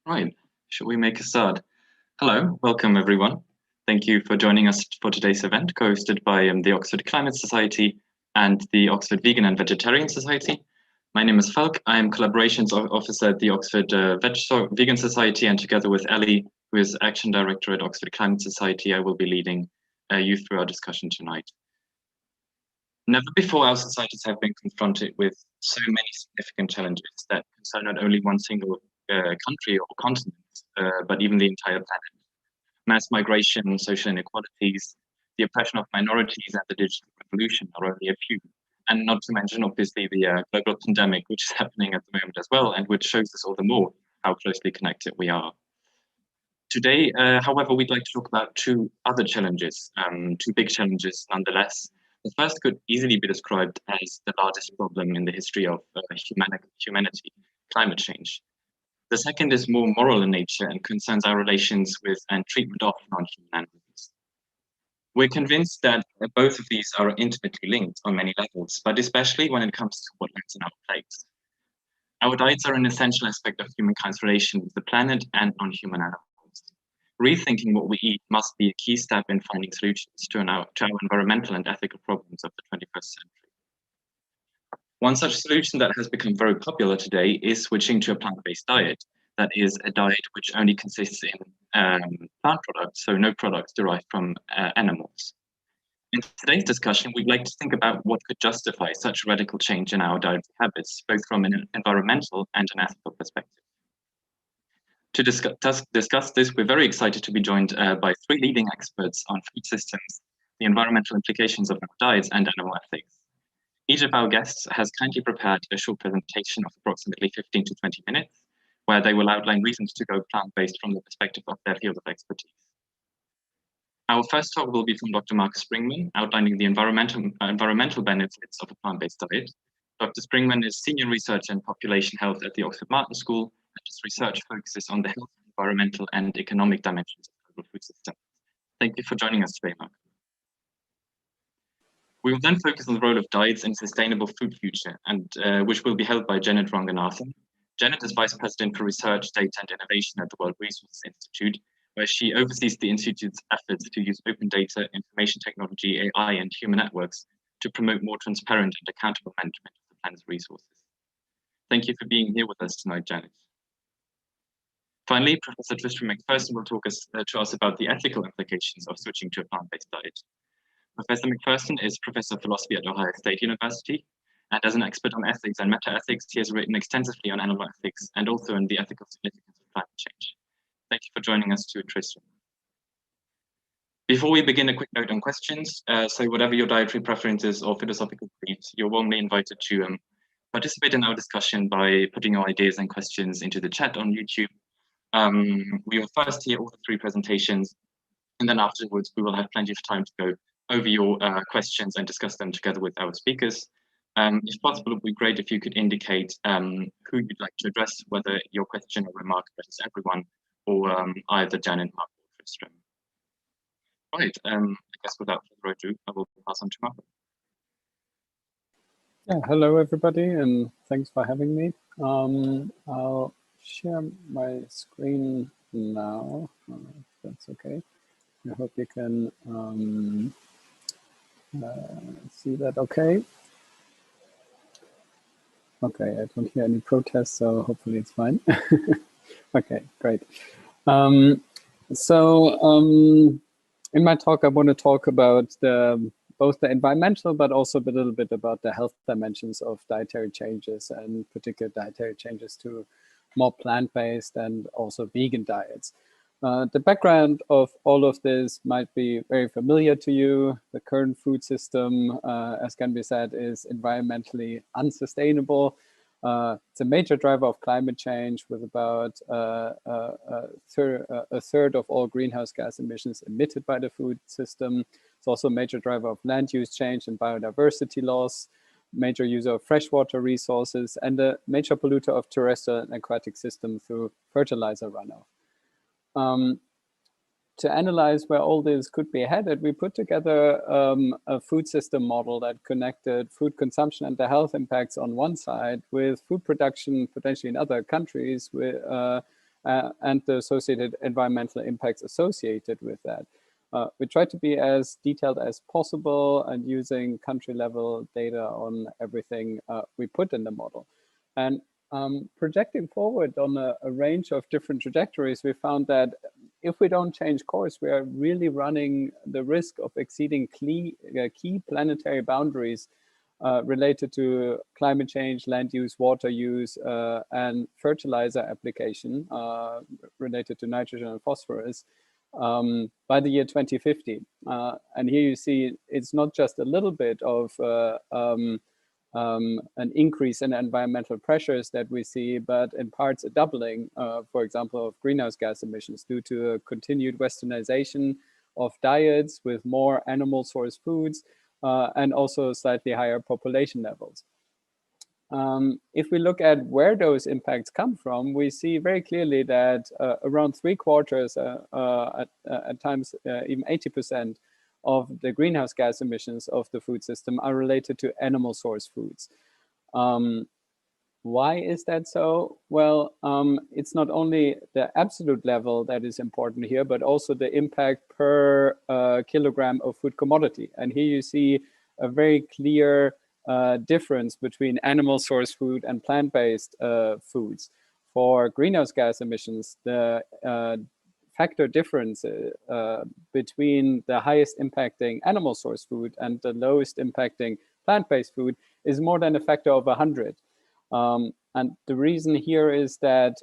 Right, should we make a start? Hello, welcome everyone. Thank you for joining us for today's event, co-hosted by the Oxford Climate Society and the Oxford Vegan and Vegetarian Society. My name is Falk. I am Collaborations Officer at the Oxford Vegsoc Vegan Society, and together with Ellie, who is Action Director at Oxford Climate Society, I will be leading you through our discussion tonight. Never before our societies have been confronted with so many significant challenges that concern not only one single country or continent, but even the entire planet. Mass migration, social inequalities, the oppression of minorities, and the digital revolution are only a few. And not to mention, obviously, the global pandemic, which is happening at the moment as well, and which shows us all the more how closely connected we are. Today, however, we'd like to talk about two other challenges, two big challenges nonetheless. The first could easily be described as the largest problem in the history of humanity, climate change. The second is more moral in nature and concerns our relations with and treatment of non-human animals. We're convinced that both of these are intimately linked on many levels, but especially when it comes to what lands on our plates. Our diets are an essential aspect of humankind's relation with the planet and non-human animals. Rethinking what we eat must be a key step in finding solutions to our environmental and ethical problems of the 21st century. One such solution that has become very popular today is switching to a plant-based diet. That is a diet which only consists in plant products, so no products derived from animals. In today's discussion, we'd like to think about what could justify such radical change in our dietary habits, both from an environmental and an ethical perspective. To discuss this, we're very excited to be joined by three leading experts on food systems, the environmental implications of our diets, and animal ethics. Each of our guests has kindly prepared a short presentation of approximately 15 to 20 minutes, where they will outline reasons to go plant-based from the perspective of their field of expertise. Our first talk will be from Dr. Marco Springmann, outlining the environmental benefits of a plant-based diet. Dr. Springmann is Senior Researcher in Population Health at the Oxford Martin School, and his research focuses on the health, environmental, and economic dimensions of global food systems. Thank you for joining us today, Marco. We will then focus on the role of diets in a sustainable food future, and which will be held by Janet Ranganathan. Janet is Vice President for Research, Data and Innovation at the World Resources Institute, where she oversees the Institute's efforts to use open data, information technology, AI, and human networks to promote more transparent and accountable management of the planet's resources. Thank you for being here with us tonight, Janet. Finally, Professor Tristram McPherson will talk to us about the ethical implications of switching to a plant-based diet. Professor McPherson is Professor of Philosophy at Ohio State University, and as an expert on ethics and meta-ethics, he has written extensively on animal ethics and also on the ethical significance of climate change. Thank you for joining us too, Tristram. Before we begin, a quick note on questions. So whatever your dietary preferences or philosophical beliefs, you're warmly invited to participate in our discussion by putting your ideas and questions into the chat on YouTube. We will first hear all the three presentations, and then afterwards we will have plenty of time to go over your questions and discuss them together with our speakers. If possible, it would be great if you could indicate who you'd like to address, whether your question or remark addresses everyone, or either Janet, Marco, or Tristram. Right, I guess without further ado, I will pass on to Marco. Yeah, hello everybody, and thanks for having me. I'll share my screen now, if that's okay. I hope you can see that okay. Okay, I don't hear any protests, so hopefully it's fine. Okay, great. In my talk, I want to talk about both the environmental, but also a little bit about the health dimensions of dietary changes, and particular dietary changes to more plant-based and also vegan diets. The background of all of this might be very familiar to you. The current food system, as can be said, is environmentally unsustainable. It's a major driver of climate change, with about a third of all greenhouse gas emissions emitted by the food system. It's also a major driver of land use change and biodiversity loss, major user of freshwater resources, and a major polluter of terrestrial and aquatic systems through fertilizer runoff. To analyze where all this could be headed, we put together a food system model that connected food consumption and the health impacts on one side with food production potentially in other countries, with, and the associated environmental impacts associated with that. We try to be as detailed as possible and using country level data on everything we put in the model. And projecting forward on a range of different trajectories, we found that if we don't change course, we are really running the risk of exceeding key planetary boundaries related to climate change, land use, water use, and fertilizer application related to nitrogen and phosphorus by the year 2050. And here you see it's not just a little bit of an increase in environmental pressures that we see, but in parts a doubling, for example, of greenhouse gas emissions due to a continued westernization of diets with more animal source foods and also slightly higher population levels. If we look at where those impacts come from, we see very clearly that around 3/4, at times even 80%, of the greenhouse gas emissions of the food system are related to animal source foods. Why is that so? Well, it's not only the absolute level that is important here, but also the impact per kilogram of food commodity. And here you see a very clear difference between animal source food and plant-based foods. For greenhouse gas emissions, the factor difference between the highest impacting animal source food and the lowest impacting plant-based food is more than a factor of 100. And the reason here is that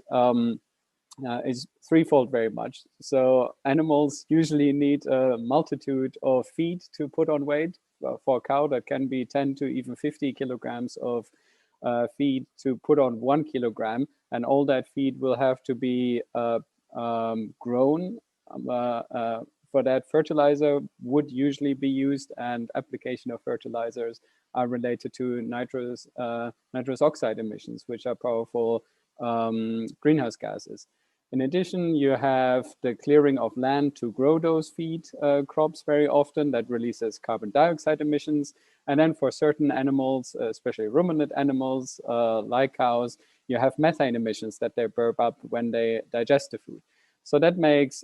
is threefold very much. So animals usually need a multitude of feed to put on weight. For a cow, that can be 10 to even 50 kilograms of feed to put on 1 kilogram. And all that feed will have to be grown. For that, fertilizer would usually be used, and application of fertilizers are related to nitrous oxide emissions, which are powerful greenhouse gases. In addition, you have the clearing of land to grow those feed crops very often that releases carbon dioxide emissions. And then for certain animals, especially ruminant animals like cows, you have methane emissions that they burp up when they digest the food. So that makes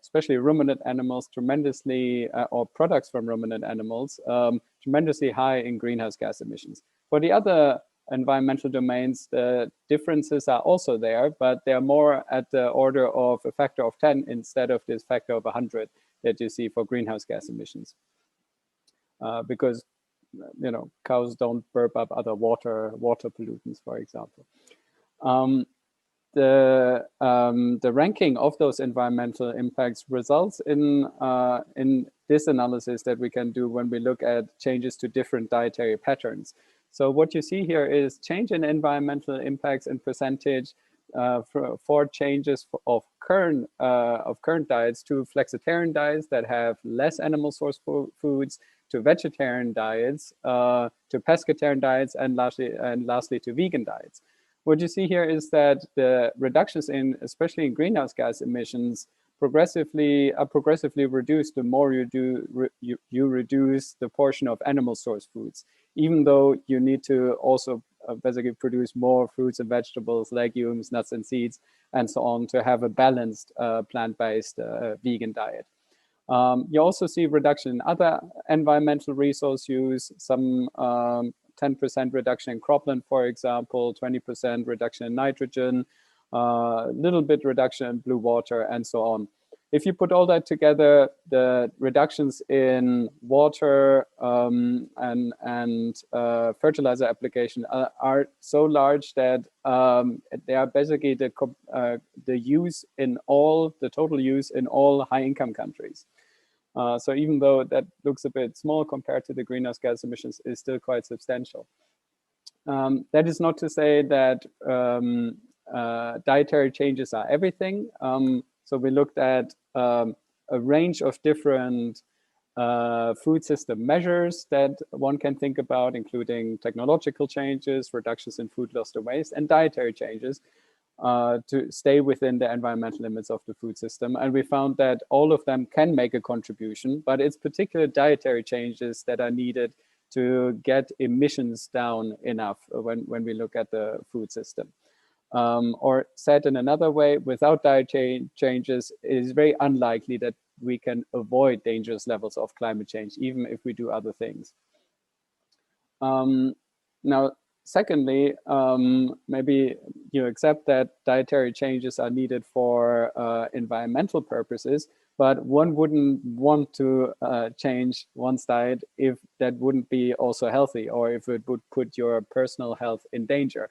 especially ruminant animals tremendously, or products from ruminant animals, tremendously high in greenhouse gas emissions. For the other environmental domains, the differences are also there, but they're more at the order of a factor of 10 instead of this factor of 100 that you see for greenhouse gas emissions. Because, you know, cows don't burp up other water pollutants, for example. The ranking of those environmental impacts results in this analysis that we can do when we look at changes to different dietary patterns. So what you see here is change in environmental impacts in percentage for changes of current diets to flexitarian diets that have less animal source foods, to vegetarian diets, to pescatarian diets, and lastly to vegan diets. What you see here is that the reductions in, especially in greenhouse gas emissions, progressively reduced the more you reduce the portion of animal source foods, even though you need to also basically produce more fruits and vegetables, legumes, nuts and seeds, and so on to have a balanced plant-based vegan diet. You also see reduction in other environmental resource use, some 10% reduction in cropland, for example, 20% reduction in nitrogen, little bit reduction in blue water, and so on. If you put all that together, the reductions in water and fertilizer application are so large that they are basically the total use in all high-income countries. So even though that looks a bit small compared to the greenhouse gas emissions, is still quite substantial. That is not to say that dietary changes are everything. So we looked at a range of different food system measures that one can think about, including technological changes, reductions in food loss to waste, and dietary changes to stay within the environmental limits of the food system. And we found that all of them can make a contribution, but it's particular dietary changes that are needed to get emissions down enough when we look at the food system. Or said in another way, without dietary changes, it is very unlikely that we can avoid dangerous levels of climate change, even if we do other things. Now, secondly, maybe you accept that dietary changes are needed for environmental purposes, but one wouldn't want to change one's diet if that wouldn't be also healthy, or if it would put your personal health in danger.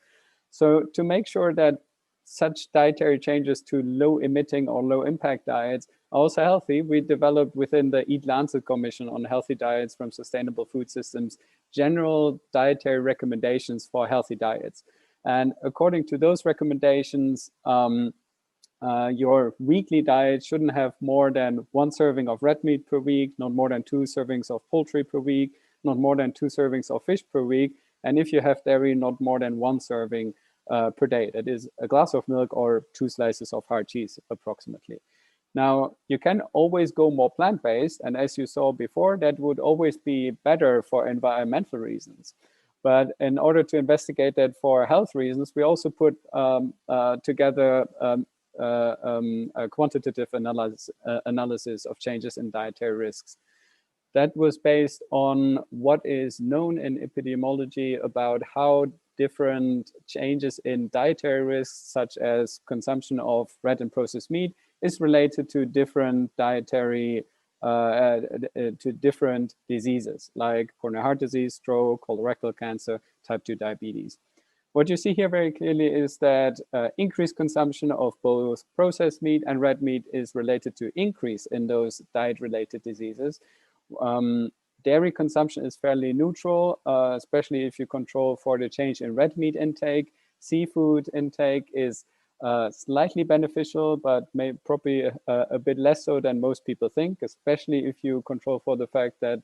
So to make sure that such dietary changes to low emitting or low impact diets are also healthy, we developed within the Eat Lancet Commission on Healthy Diets from Sustainable Food Systems general dietary recommendations for healthy diets. And according to those recommendations, your weekly diet shouldn't have more than 1 serving of red meat per week, not more than 2 servings of poultry per week, not more than 2 servings of fish per week. And if you have dairy, not more than 1 serving per day. That is a glass of milk or 2 slices of hard cheese, approximately. Now, you can always go more plant-based, and as you saw before, that would always be better for environmental reasons. But in order to investigate that for health reasons, we also put together a quantitative analysis of changes in dietary risks. That was based on what is known in epidemiology about how different changes in dietary risks, such as consumption of red and processed meat, is related to different dietary, to different diseases, like coronary heart disease, stroke, colorectal cancer, type 2 diabetes. What you see here very clearly is that increased consumption of both processed meat and red meat is related to increase in those diet-related diseases. Dairy consumption is fairly neutral, especially if you control for the change in red meat intake. Seafood intake is slightly beneficial, but probably a bit less so than most people think, especially if you control for the fact that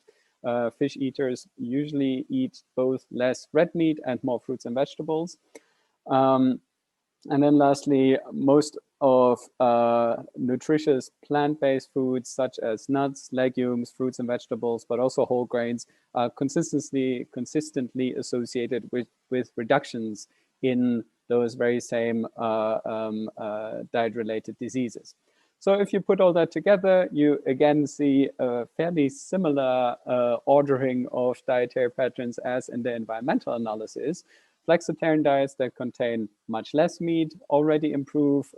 fish eaters usually eat both less red meat and more fruits and vegetables. And then lastly, most of nutritious plant-based foods such as nuts, legumes, fruits and vegetables, but also whole grains are consistently associated with reductions in those very same diet-related diseases. So if you put all that together, you again see a fairly similar ordering of dietary patterns as in the environmental analysis. Flexitarian diets that contain much less meat already improve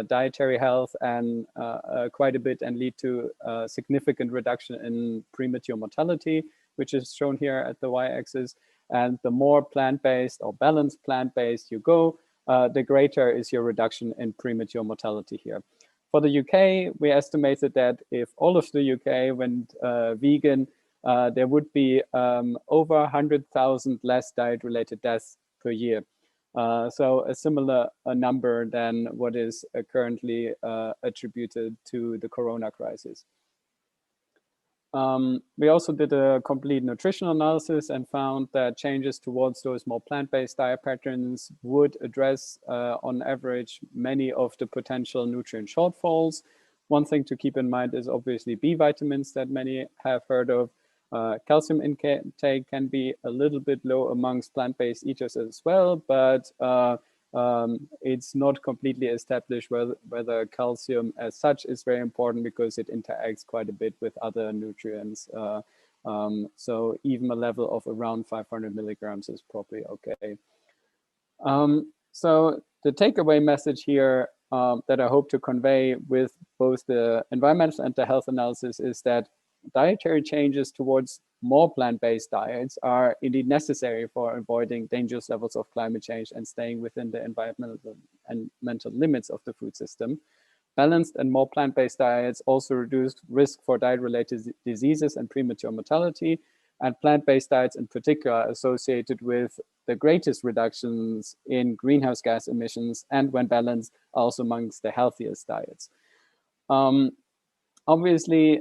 dietary health and quite a bit, and lead to a significant reduction in premature mortality, which is shown here at the y-axis. And the more plant-based or balanced plant-based you go, the greater is your reduction in premature mortality here. For the UK, we estimated that if all of the UK went vegan, there would be over 100,000 less diet-related deaths per year. So a similar number than what is currently attributed to the corona crisis. We also did a complete nutritional analysis and found that changes towards those more plant-based diet patterns would address, on average, many of the potential nutrient shortfalls. One thing to keep in mind is obviously B vitamins that many have heard of. Calcium intake can be a little bit low amongst plant-based eaters as well, but it's not completely established whether calcium as such is very important, because it interacts quite a bit with other nutrients. So even a level of around 500 milligrams is probably okay. So the takeaway message here that I hope to convey with both the environmental and the health analysis is that dietary changes towards more plant-based diets are indeed necessary for avoiding dangerous levels of climate change and staying within the environmental and mental limits of the food system. Balanced and more plant-based diets also reduce risk for diet-related diseases and premature mortality, and plant-based diets in particular are associated with the greatest reductions in greenhouse gas emissions, and when balanced, are also amongst the healthiest diets. Obviously,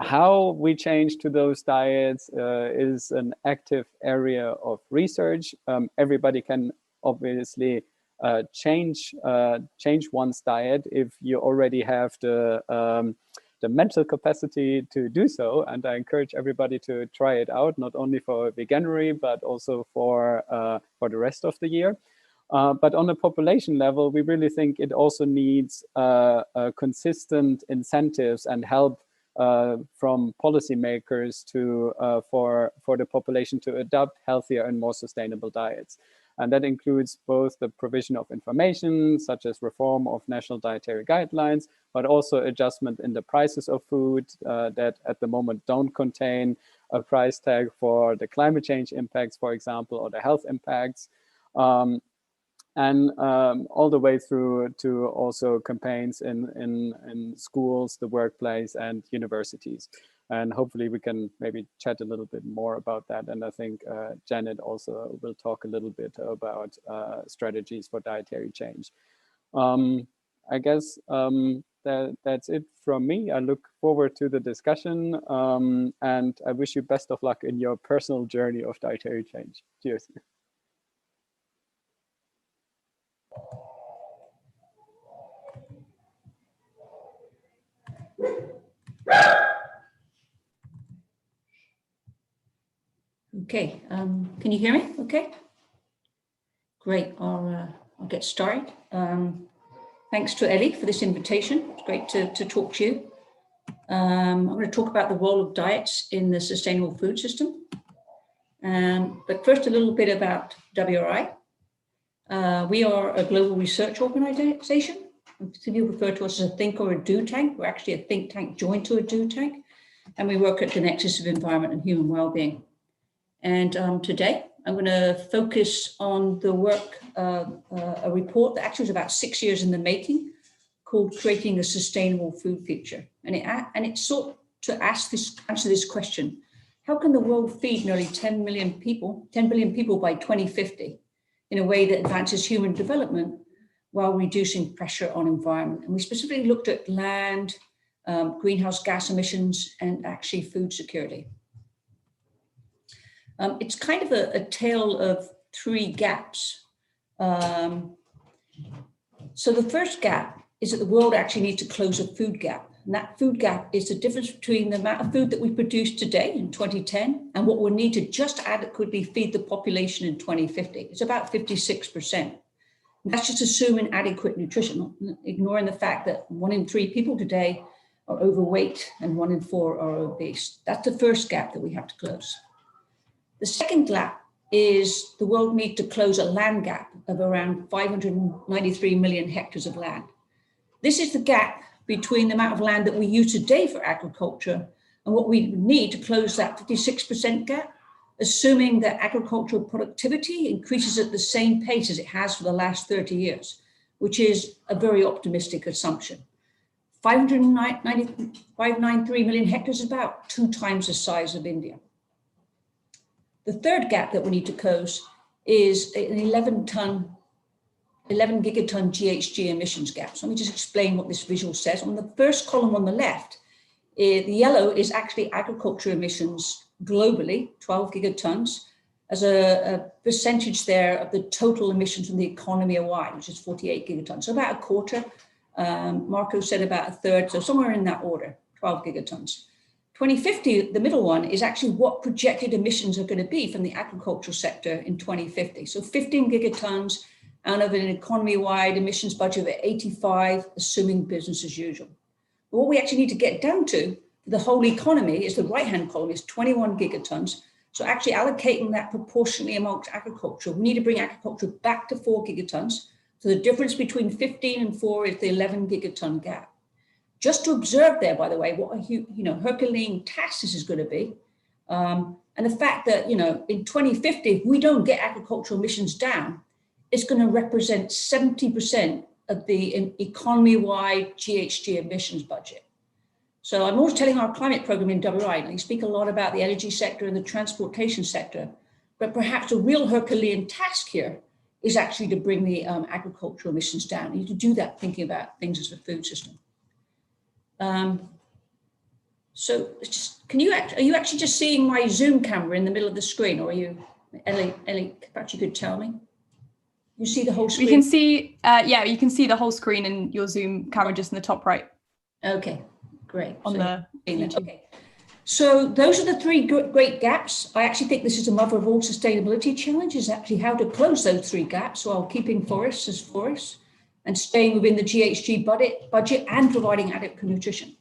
how we change to those diets is an active area of research. Everybody can obviously change one's diet if you already have the mental capacity to do so. And I encourage everybody to try it out, not only for Veganuary, but also for the rest of the year. But on a population level, we really think it also needs consistent incentives and help from policymakers to for the population to adopt healthier and more sustainable diets. And that includes both the provision of information, such as reform of national dietary guidelines, but also adjustment in the prices of food that at the moment don't contain a price tag for the climate change impacts, for example, or the health impacts. And all the way through to also campaigns in schools, the workplace, and universities. And hopefully we can maybe chat a little bit more about that. And I think Janet also will talk a little bit about strategies for dietary change. I guess that's it from me. I look forward to the discussion, and I wish you best of luck in your personal journey of dietary change. Cheers. Okay, can you hear me? Okay, great. I'll get started. Thanks to Ellie for this invitation. It's great to talk to you. I'm going to talk about the role of diets in the sustainable food system. But first, a little bit about WRI. We are a global research organization. Some people refer to us as a think or a do tank. We're actually a think tank joined to a do tank. And we work at the nexus of environment and human well-being. And today, I'm going to focus on the work, a report that actually was about 6 years in the making, called Creating a Sustainable Food Future. And it sought to answer this question: how can the world feed nearly 10 billion people by 2050 in a way that advances human development while reducing pressure on environment? And we specifically looked at land, greenhouse gas emissions, and actually food security. It's kind of a tale of three gaps. So the first gap is that the world actually needs to close a food gap. And that food gap is the difference between the amount of food that we produce today in 2010 and what we'll need to just adequately feed the population in 2050. It's about 56%. And that's just assuming adequate nutrition, ignoring the fact that 1 in 3 people today are overweight and 1 in 4 are obese. That's the first gap that we have to close. The second gap is the world needs to close a land gap of around 593 million hectares of land. This is the gap between the amount of land that we use today for agriculture and what we need to close that 56% gap, assuming that agricultural productivity increases at the same pace as it has for the last 30 years, which is a very optimistic assumption. 593 million hectares is about 2 times the size of India. The third gap that we need to close is an 11 gigaton GHG emissions gap. So let me just explain what this visual says. On the first column on the left, the yellow is actually agriculture emissions globally, 12 gigatons, as a percentage there of the total emissions from the economy wide, which is 48 gigatons. So about a quarter. Marco said about a third, so somewhere in that order, 12 gigatons. 2050, the middle one, is actually what projected emissions are going to be from the agricultural sector in 2050. So 15 gigatons out of an economy-wide emissions budget of 85, assuming business as usual. But what we actually need to get down to for the whole economy is the right-hand column is 21 gigatons. So actually allocating that proportionally amongst agriculture, we need to bring agriculture back to 4 gigatons. So the difference between 15 and 4 is the 11 gigaton gap. Just to observe there, by the way, what a Herculean task this is going to be. And the fact that, in 2050, if we don't get agricultural emissions down, it's going to represent 70% of the economy-wide GHG emissions budget. So I'm always telling our climate program in WRI, and I speak a lot about the energy sector and the transportation sector, but perhaps a real Herculean task here is actually to bring the agricultural emissions down. You need to do that thinking about things as a food system. So are you actually just seeing my Zoom camera in the middle of the screen, or are you, Ellie, perhaps you could tell me? You see the whole screen? We can see, you can see the whole screen and your Zoom camera just in the top right. Okay, great. On the YouTube. Okay. So those are the three great gaps. I actually think this is the mother of all sustainability challenges, actually how to close those three gaps while keeping forests as forests and staying within the GHG budget and providing adequate nutrition.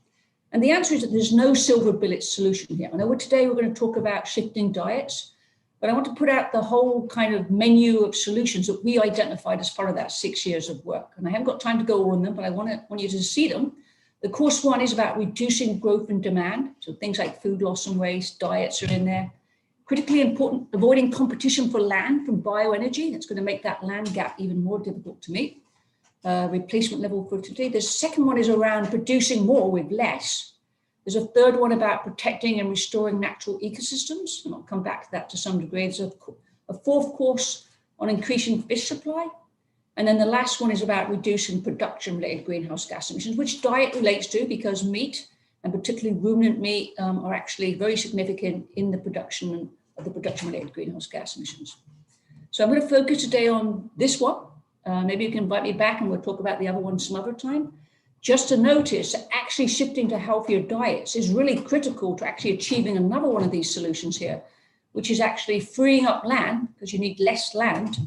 And the answer is that there's no silver bullet solution here. I know today we're going to talk about shifting diets, but I want to put out the whole kind of menu of solutions that we identified as part of that 6 years of work. And I haven't got time to go on them, but I want you to see them. The course one is about reducing growth and demand. So things like food loss and waste, diets are in there. Critically important, avoiding competition for land from bioenergy. That's going to make that land gap even more difficult to meet. Replacement level fertility. The second one is around producing more with less. There's a third one about protecting and restoring natural ecosystems, and I'll come back to that to some degree. There's a fourth course on increasing fish supply. And then the last one is about reducing production-related greenhouse gas emissions, which diet relates to because meat, and particularly ruminant meat, are actually very significant in the production of the production-related greenhouse gas emissions. So I'm going to focus today on this one. Maybe you can invite me back and we'll talk about the other one some other time. Just to notice that actually shifting to healthier diets is really critical to actually achieving another one of these solutions here, which is actually freeing up land, because you need less land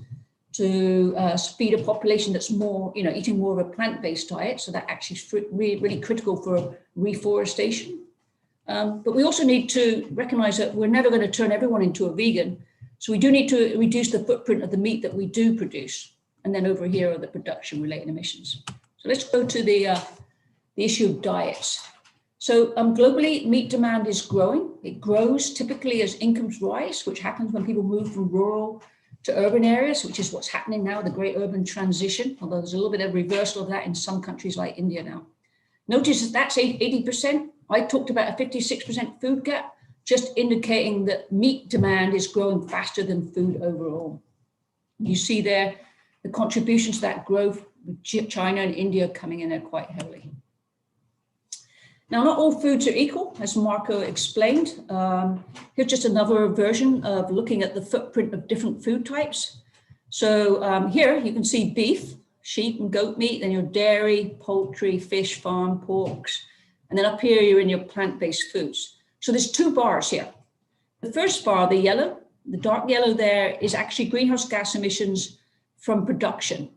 to feed a population that's more, eating more of a plant-based diet. So that actually is really critical for reforestation. But we also need to recognize that we're never going to turn everyone into a vegan. So we do need to reduce the footprint of the meat that we do produce. And then over here are the production-related emissions. So let's go to the issue of diets. So globally, meat demand is growing. It grows typically as incomes rise, which happens when people move from rural to urban areas, which is what's happening now, the great urban transition, although there's a little bit of reversal of that in some countries like India now. Notice that that's 80%. I talked about a 56% food gap, just indicating that meat demand is growing faster than food overall. You see there the contributions to that growth with China and India coming in there quite heavily. Now, not all foods are equal, as Marco explained. Here's just another version of looking at the footprint of different food types. So here you can see beef, sheep and goat meat, then your dairy, poultry, fish, farm, porks. And then up here, you're in your plant-based foods. So there's two bars here. The first bar, the yellow, the dark yellow there is actually greenhouse gas emissions from production.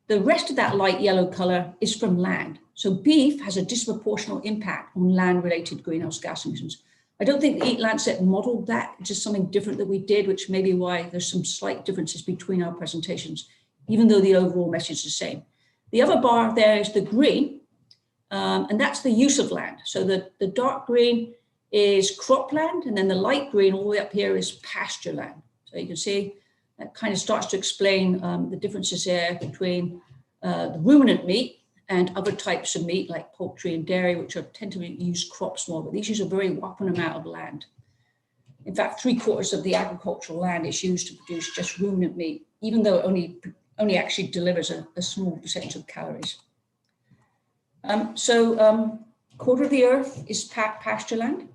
The rest of that light yellow color is from land. So beef has a disproportional impact on land-related greenhouse gas emissions. I don't think the Eat Lancet modeled that, it's just something different that we did, which may be why there's some slight differences between our presentations, even though the overall message is the same. The other bar there is the green, and that's the use of land. So the dark green is cropland, and then the light green all the way up here is pasture land. So you can see that kind of starts to explain the differences there between the ruminant meat and other types of meat like poultry and dairy, which tend to use crops more, but these use a very whopping amount of land. In fact, 3/4 of the agricultural land is used to produce just ruminant meat, even though it only actually delivers a small percentage of calories. Quarter of the earth is pasture land.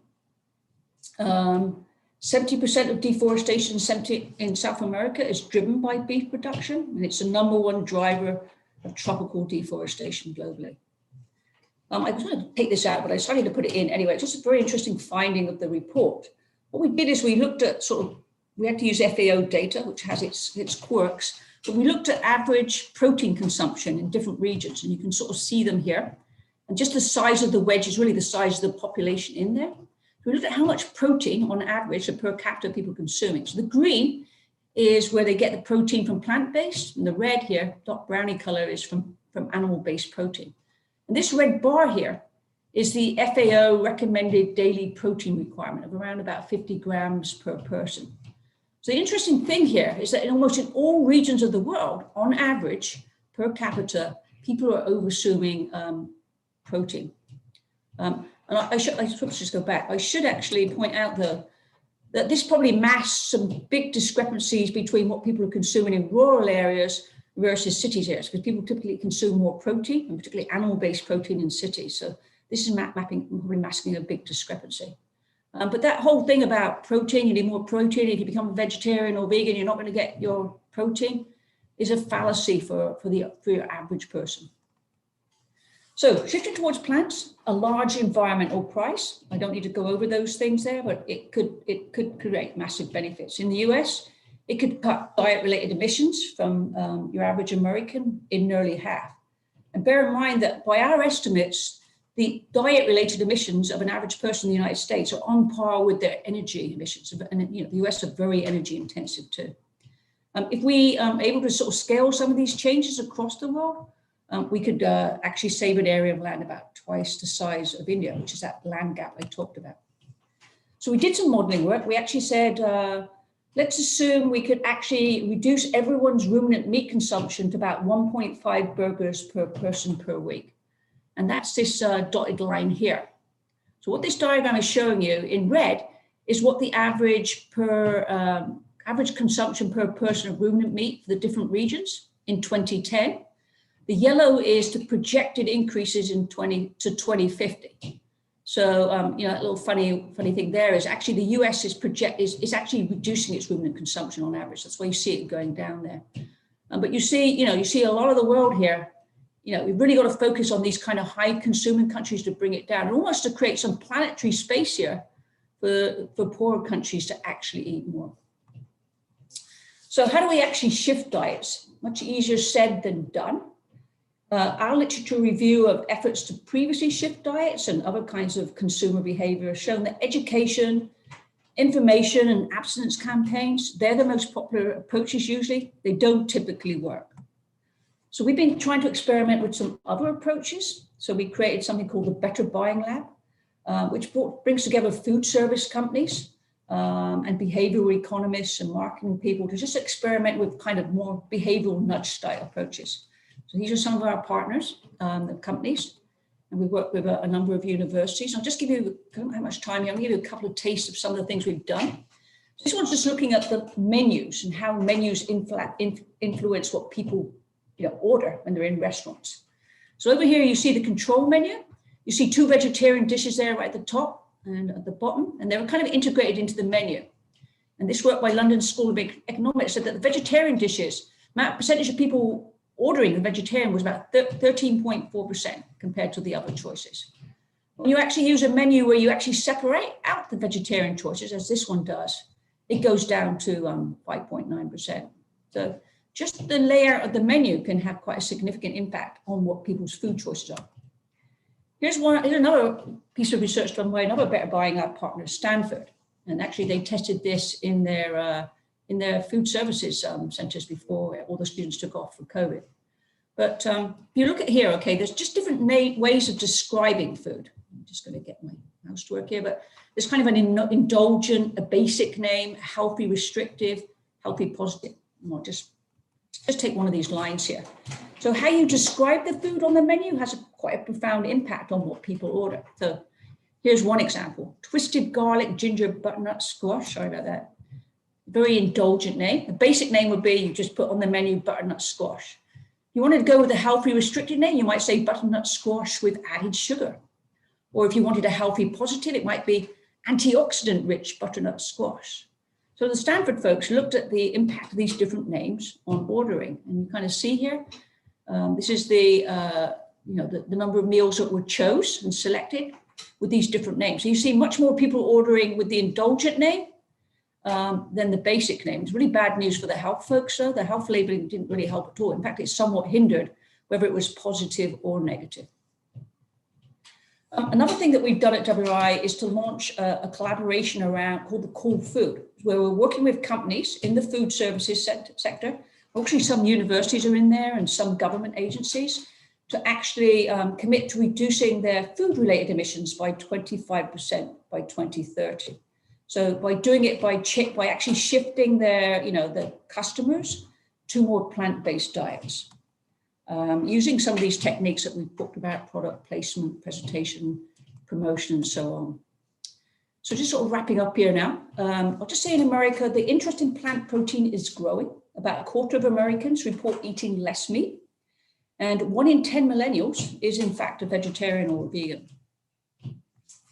70% of deforestation in South America is driven by beef production, and it's the #1 driver of tropical deforestation globally. I was going to take this out, but I decided to put it in anyway. It's just a very interesting finding of the report. What we did is we looked at we had to use FAO data, which has its quirks, but we looked at average protein consumption in different regions, and you can sort of see them here. And just the size of the wedge is really the size of the population in there. We looked at how much protein on average per capita people consuming. So the green is where they get the protein from plant-based, and the red here, dark browny color, is from animal-based protein. And this red bar here is the FAO recommended daily protein requirement of around about 50 grams per person. So the interesting thing here is that in almost in all regions of the world, on average, per capita, people are over-consuming protein. And I should just go back. I should actually point out, though, that this probably masks some big discrepancies between what people are consuming in rural areas versus cities areas, because people typically consume more protein, and particularly animal-based protein in cities. So this is probably masking a big discrepancy. But that whole thing about protein, you need more protein. If you become a vegetarian or vegan, you're not going to get your protein, is a fallacy for your average person. So shifting towards plants, a large environmental price. I don't need to go over those things there, but it could create massive benefits. In the US, it could cut diet-related emissions from your average American in nearly half. And bear in mind that by our estimates, the diet-related emissions of an average person in the United States are on par with their energy emissions. And the US are very energy intensive too. If we are able to sort of scale some of these changes across the world, we could actually save an area of land about twice the size of India, which is that land gap I talked about. So we did some modeling work. We actually said, let's assume we could actually reduce everyone's ruminant meat consumption to about 1.5 burgers per person per week. And that's this dotted line here. So what this diagram is showing you in red is what the average consumption per person of ruminant meat for the different regions in 2010. The yellow is the projected increases in 2050. So, a little funny thing there is actually the US is actually reducing its ruminant consumption on average. That's why you see it going down there. But you see a lot of the world here. We've really got to focus on these kind of high consuming countries to bring it down and almost to create some planetary space here for poorer countries to actually eat more. So how do we actually shift diets? Much easier said than done. Our literature review of efforts to previously shift diets and other kinds of consumer behavior has shown that education, information, and abstinence campaigns, they're the most popular approaches usually. They don't typically work. So we've been trying to experiment with some other approaches. So we created something called the Better Buying Lab, which brings together food service companies and behavioral economists and marketing people to just experiment with kind of more behavioral nudge style approaches. So these are some of our partners, the companies, and we work with a number of universities. I'll just give you, I don't have much time here, I'll give you a couple of tastes of some of the things we've done. So this one's just looking at the menus and how menus influence what people order when they're in restaurants. So over here, you see the control menu. You see 2 vegetarian dishes there right at the top and at the bottom, and they're kind of integrated into the menu. And this work by London School of Economics said that the vegetarian dishes, percentage of people ordering the vegetarian was about 13.4% compared to the other choices. When you actually use a menu where you actually separate out the vegetarian choices, as this one does, it goes down to 5.9%. So just the layout of the menu can have quite a significant impact on what people's food choices are. Here's another piece of research done by another Better Buying Lab partner, Stanford. And actually they tested this in their food services centers before all the students took off for COVID. But if you look at here, okay, there's just different ways of describing food. I'm just going to get my mouse to work here, but there's kind of an indulgent, a basic name, healthy, restrictive, healthy, positive. I'll just take one of these lines here. So how you describe the food on the menu has quite a profound impact on what people order. So here's one example: twisted garlic, ginger, butternut squash. Sorry about that. Very indulgent name. The basic name would be you just put on the menu butternut squash. You wanted to go with a healthy restricted name, you might say butternut squash with added sugar. Or if you wanted a healthy positive, it might be antioxidant rich butternut squash. So the Stanford folks looked at the impact of these different names on ordering. And you kind of see here, this is the number of meals that were chose and selected with these different names. So you see much more people ordering with the indulgent name than the basic name. It's really bad news for the health folks, though. The health labeling didn't really help at all. In fact, it somewhat hindered whether it was positive or negative. Another thing that we've done at WRI is to launch a collaboration called the Cool Food, where we're working with companies in the food services sector. Actually, some universities are in there and some government agencies to actually commit to reducing their food-related emissions by 25% by 2030. So by doing it by actually shifting the customers to more plant-based diets, using some of these techniques that we've talked about: product placement, presentation, promotion, and so on. So just sort of wrapping up here now, I'll just say in America, the interest in plant protein is growing. About a quarter of Americans report eating less meat, and 1 in 10 millennials is in fact a vegetarian or a vegan.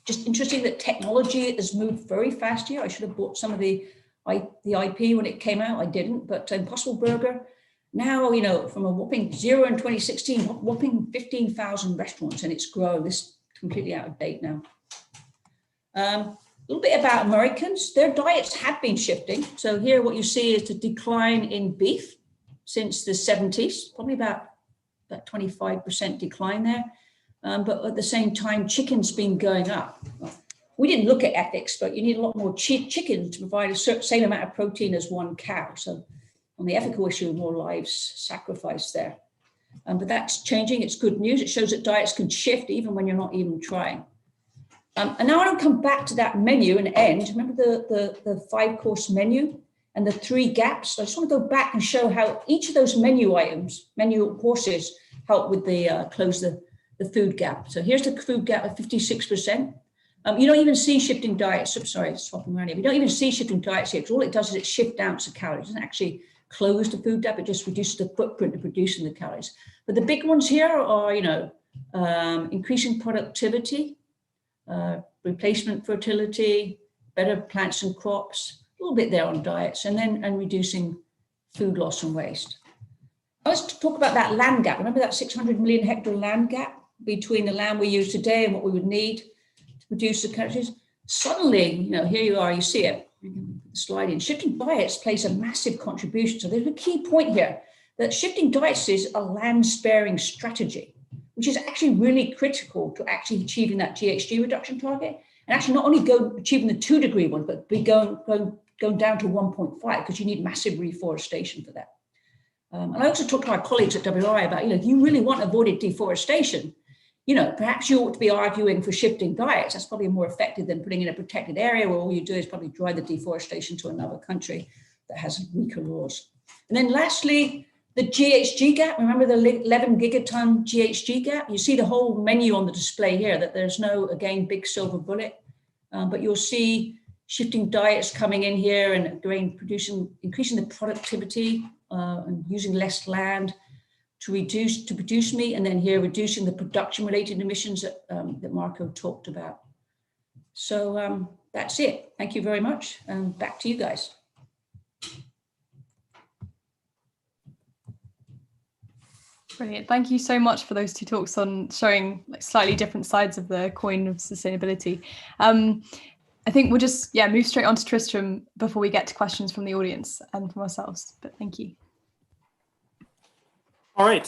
Just interesting that technology has moved very fast here. I should have bought some of the IP when it came out. I didn't, but Impossible Burger Now, you know, from a whopping 0 in 2016, whopping 15,000 restaurants, and it's grown. This is completely out of date now. A little bit about Americans. Their diets have been shifting. So here what you see is the decline in beef since the 70s, probably about 25% decline there. But at the same time, chicken's been going up. Well, we didn't look at ethics, but you need a lot more chicken to provide a same amount of protein as one cow. So on the ethical issue, more lives sacrificed there. But that's changing. It's good news. It shows that diets can shift even when you're not even trying. And now I want to come back to that menu and end. Remember the 5-course menu and the 3 gaps? So I just want to go back and show how each of those menu courses help with the close the food gap. So here's the food gap at 56%. You don't even see shifting diets. Sorry, swapping around here. You don't even see shifting diets here because all it does is it shifts down to calories. It doesn't actually close the food gap. It just reduces the footprint of producing the calories. But the big ones here are, you know, increasing productivity, replacement fertility, better plants and crops, a little bit there on diets, and reducing food loss and waste. Let's talk about that land gap. Remember that 600 million hectare land gap between the land we use today and what we would need to produce the calories? Suddenly, you know, here you are, you see it. Slide in. Shifting diets plays a massive contribution. So there's a key point here that shifting diets is a land-sparing strategy, which is actually really critical to actually achieving that GHG reduction target, and actually not only achieving the 2-degree one, but be going down to 1.5 because you need massive reforestation for that. And I also talked to my colleagues at WRI about, you know, if you really want avoided deforestation, you know, perhaps you ought to be arguing for shifting diets. That's probably more effective than putting in a protected area where all you do is probably drive the deforestation to another country that has weaker laws. And then lastly, the GHG gap. Remember the 11 gigaton GHG gap? You see the whole menu on the display here, that there's no, again, big silver bullet, but you'll see shifting diets coming in here and increasing the productivity and using less land to produce meat, and then here reducing the production-related emissions that Marco talked about. So that's it. Thank you very much. Back to you guys. Brilliant. Thank you so much for those 2 talks on showing like slightly different sides of the coin of sustainability. I think we'll just move straight on to Tristram before we get to questions from the audience and from ourselves. But thank you. All right.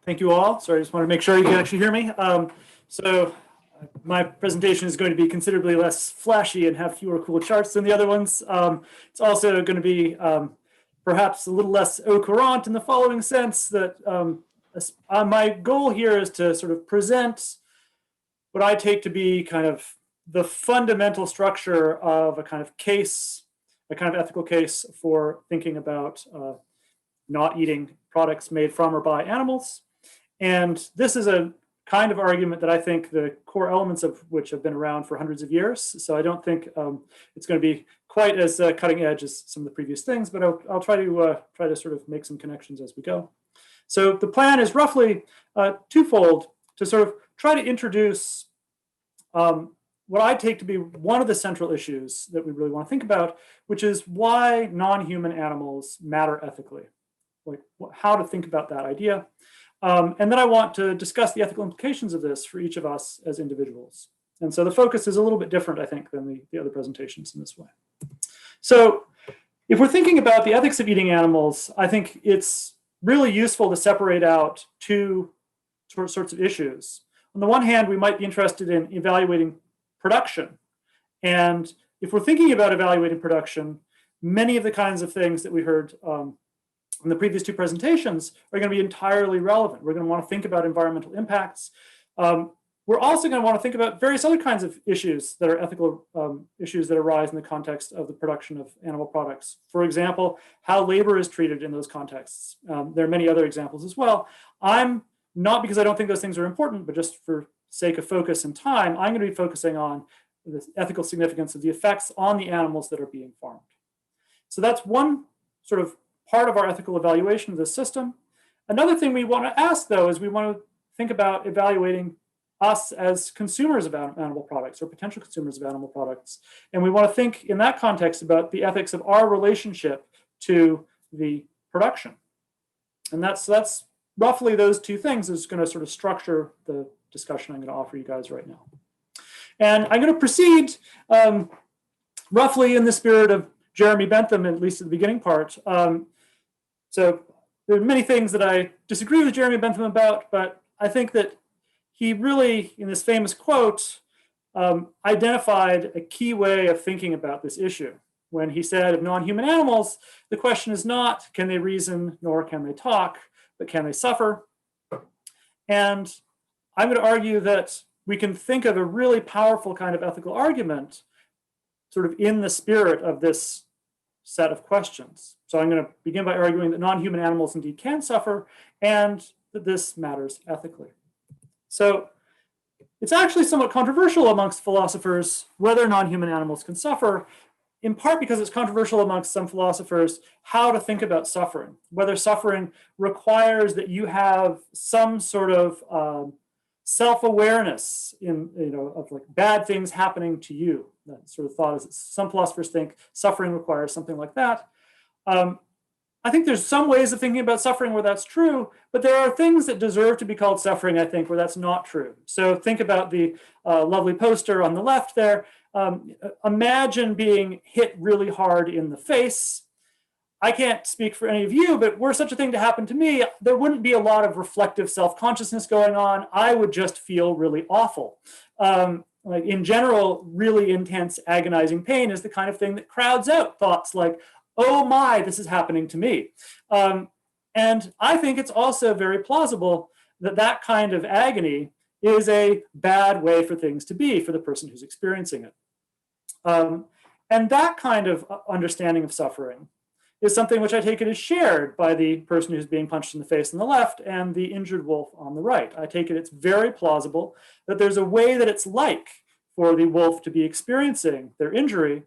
Thank you all. Sorry, I just want to make sure you can actually hear me. So my presentation is going to be considerably less flashy and have fewer cool charts than the other ones. It's also going to be perhaps a little less au courant in the following sense that my goal here is to sort of present what I take to be kind of the fundamental structure of a kind of case, a kind of ethical case for thinking about not eating products made from or by animals. And this is a kind of argument that I think the core elements of which have been around for hundreds of years. So I don't think it's going to be quite as cutting edge as some of the previous things, but I'll try to sort of make some connections as we go. So the plan is roughly twofold, to sort of try to introduce what I take to be one of the central issues that we really want to think about, which is why non-human animals matter ethically, like how to think about that idea. And then I want to discuss the ethical implications of this for each of us as individuals. And so the focus is a little bit different, I think, than the other presentations in this way. So if we're thinking about the ethics of eating animals, I think it's really useful to separate out 2 sorts of issues. On the one hand, we might be interested in evaluating production. And if we're thinking about evaluating production, many of the kinds of things that we heard in the previous 2 presentations are going to be entirely relevant. We're going to want to think about environmental impacts. We're also going to want to think about various other kinds of issues that are ethical issues that arise in the context of the production of animal products. For example, how labor is treated in those contexts. There are many other examples as well. I'm not, because I don't think those things are important, but just for sake of focus and time, I'm going to be focusing on the ethical significance of the effects on the animals that are being farmed. So that's one sort of part of our ethical evaluation of this system. Another thing we want to ask, though, is we want to think about evaluating us as consumers of animal products or potential consumers of animal products. And we want to think in that context about the ethics of our relationship to the production. And that's roughly those two things is going to sort of structure the discussion I'm going to offer you guys right now. And I'm going to proceed roughly in the spirit of Jeremy Bentham, at least at the beginning part. So there are many things that I disagree with Jeremy Bentham about, but I think that he really, in this famous quote, identified a key way of thinking about this issue. When he said of non-human animals, the question is not, can they reason, nor can they talk, but can they suffer? And I'm going to argue that we can think of a really powerful kind of ethical argument sort of in the spirit of this set of questions. So I'm going to begin by arguing that non-human animals indeed can suffer and that this matters ethically. So it's actually somewhat controversial amongst philosophers whether non-human animals can suffer, in part because it's controversial amongst some philosophers how to think about suffering, whether suffering requires that you have some sort of self-awareness of like bad things happening to you. That sort of thought is that some philosophers think suffering requires something like that. I think there's some ways of thinking about suffering where that's true, but there are things that deserve to be called suffering, I think, where that's not true. So think about the lovely poster on the left there. Imagine being hit really hard in the face. I can't speak for any of you, but were such a thing to happen to me, there wouldn't be a lot of reflective self-consciousness going on. I would just feel really awful. Like in general, really intense, agonizing pain is the kind of thing that crowds out thoughts like, oh my, this is happening to me. And I think it's also very plausible that that kind of agony is a bad way for things to be for the person who's experiencing it. And that kind of understanding of suffering is something which I take it is shared by the person who's being punched in the face on the left and the injured wolf on the right. I take it it's very plausible that there's a way that it's like for the wolf to be experiencing their injury,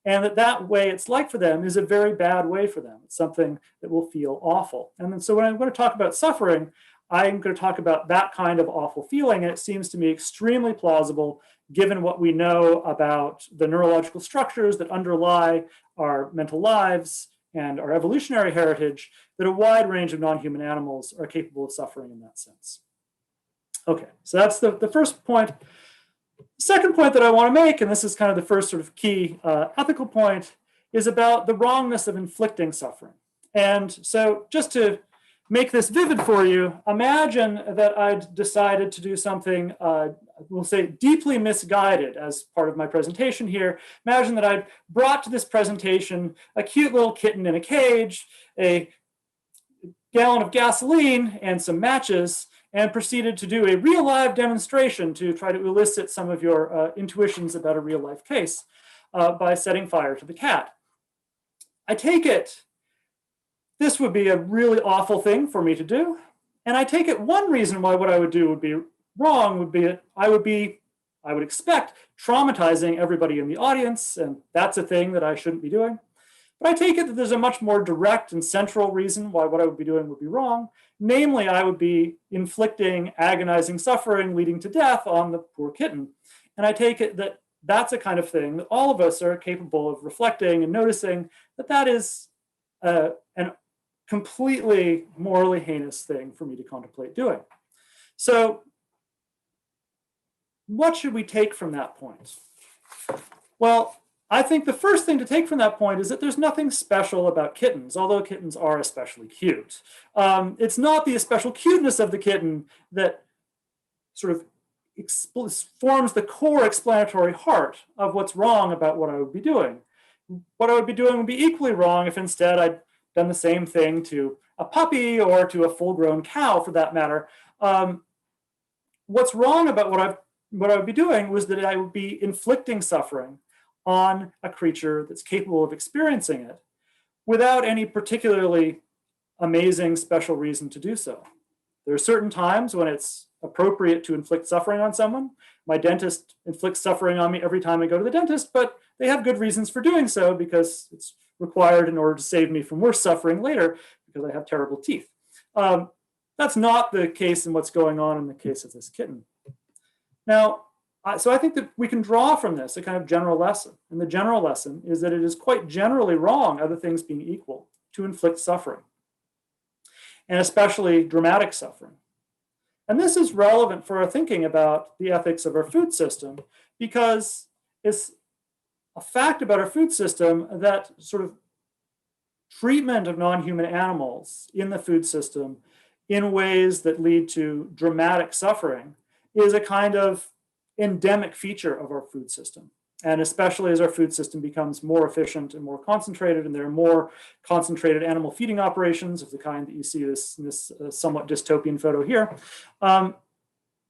and that way it's like for them is a very bad way for them. It's something that will feel awful. And then, so when I'm going to talk about suffering, I'm going to talk about that kind of awful feeling, and it seems to me extremely plausible given what we know about the neurological structures that underlie our mental lives and our evolutionary heritage, that a wide range of non-human animals are capable of suffering in that sense. Okay, so that's the first point. The second point that I want to make, and this is kind of the first sort of key ethical point, is about the wrongness of inflicting suffering. And so just to make this vivid for you, imagine that I'd decided to do something, we'll say deeply misguided as part of my presentation here. Imagine that I'd brought to this presentation a cute little kitten in a cage, a gallon of gasoline, and some matches, and proceeded to do a real live demonstration to try to elicit some of your intuitions about a real life case by setting fire to the cat. I take it this would be a really awful thing for me to do. And I take it one reason why what I would do would be wrong would be I would expect traumatizing everybody in the audience, and that's a thing that I shouldn't be doing. But I take it that there's a much more direct and central reason why what I would be doing would be wrong. Namely, I would be inflicting agonizing suffering leading to death on the poor kitten. And I take it that that's a kind of thing that all of us are capable of reflecting and noticing that that is an completely morally heinous thing for me to contemplate doing. So what should we take from that point? Well, I think the first thing to take from that point is that there's nothing special about kittens, although kittens are especially cute. It's not the special cuteness of the kitten that sort of forms the core explanatory heart of what's wrong about what I would be doing. What I would be doing would be equally wrong if instead I'd done the same thing to a puppy or to a full-grown cow, for that matter. What's wrong about what I would be doing was that I would be inflicting suffering on a creature that's capable of experiencing it without any particularly amazing special reason to do so. There are certain times when it's appropriate to inflict suffering on someone. My dentist inflicts suffering on me every time I go to the dentist, but they have good reasons for doing so because it's required in order to save me from worse suffering later because I have terrible teeth. That's not the case in what's going on in the case of this kitten. Now, so I think that we can draw from this a kind of general lesson. And the general lesson is that it is quite generally wrong, other things being equal, to inflict suffering, and especially dramatic suffering. And this is relevant for our thinking about the ethics of our food system, because it's a fact about our food system that sort of treatment of non-human animals in the food system in ways that lead to dramatic suffering is a kind of endemic feature of our food system. And especially as our food system becomes more efficient and more concentrated, and there are more concentrated animal feeding operations of the kind that you see in this somewhat dystopian photo here,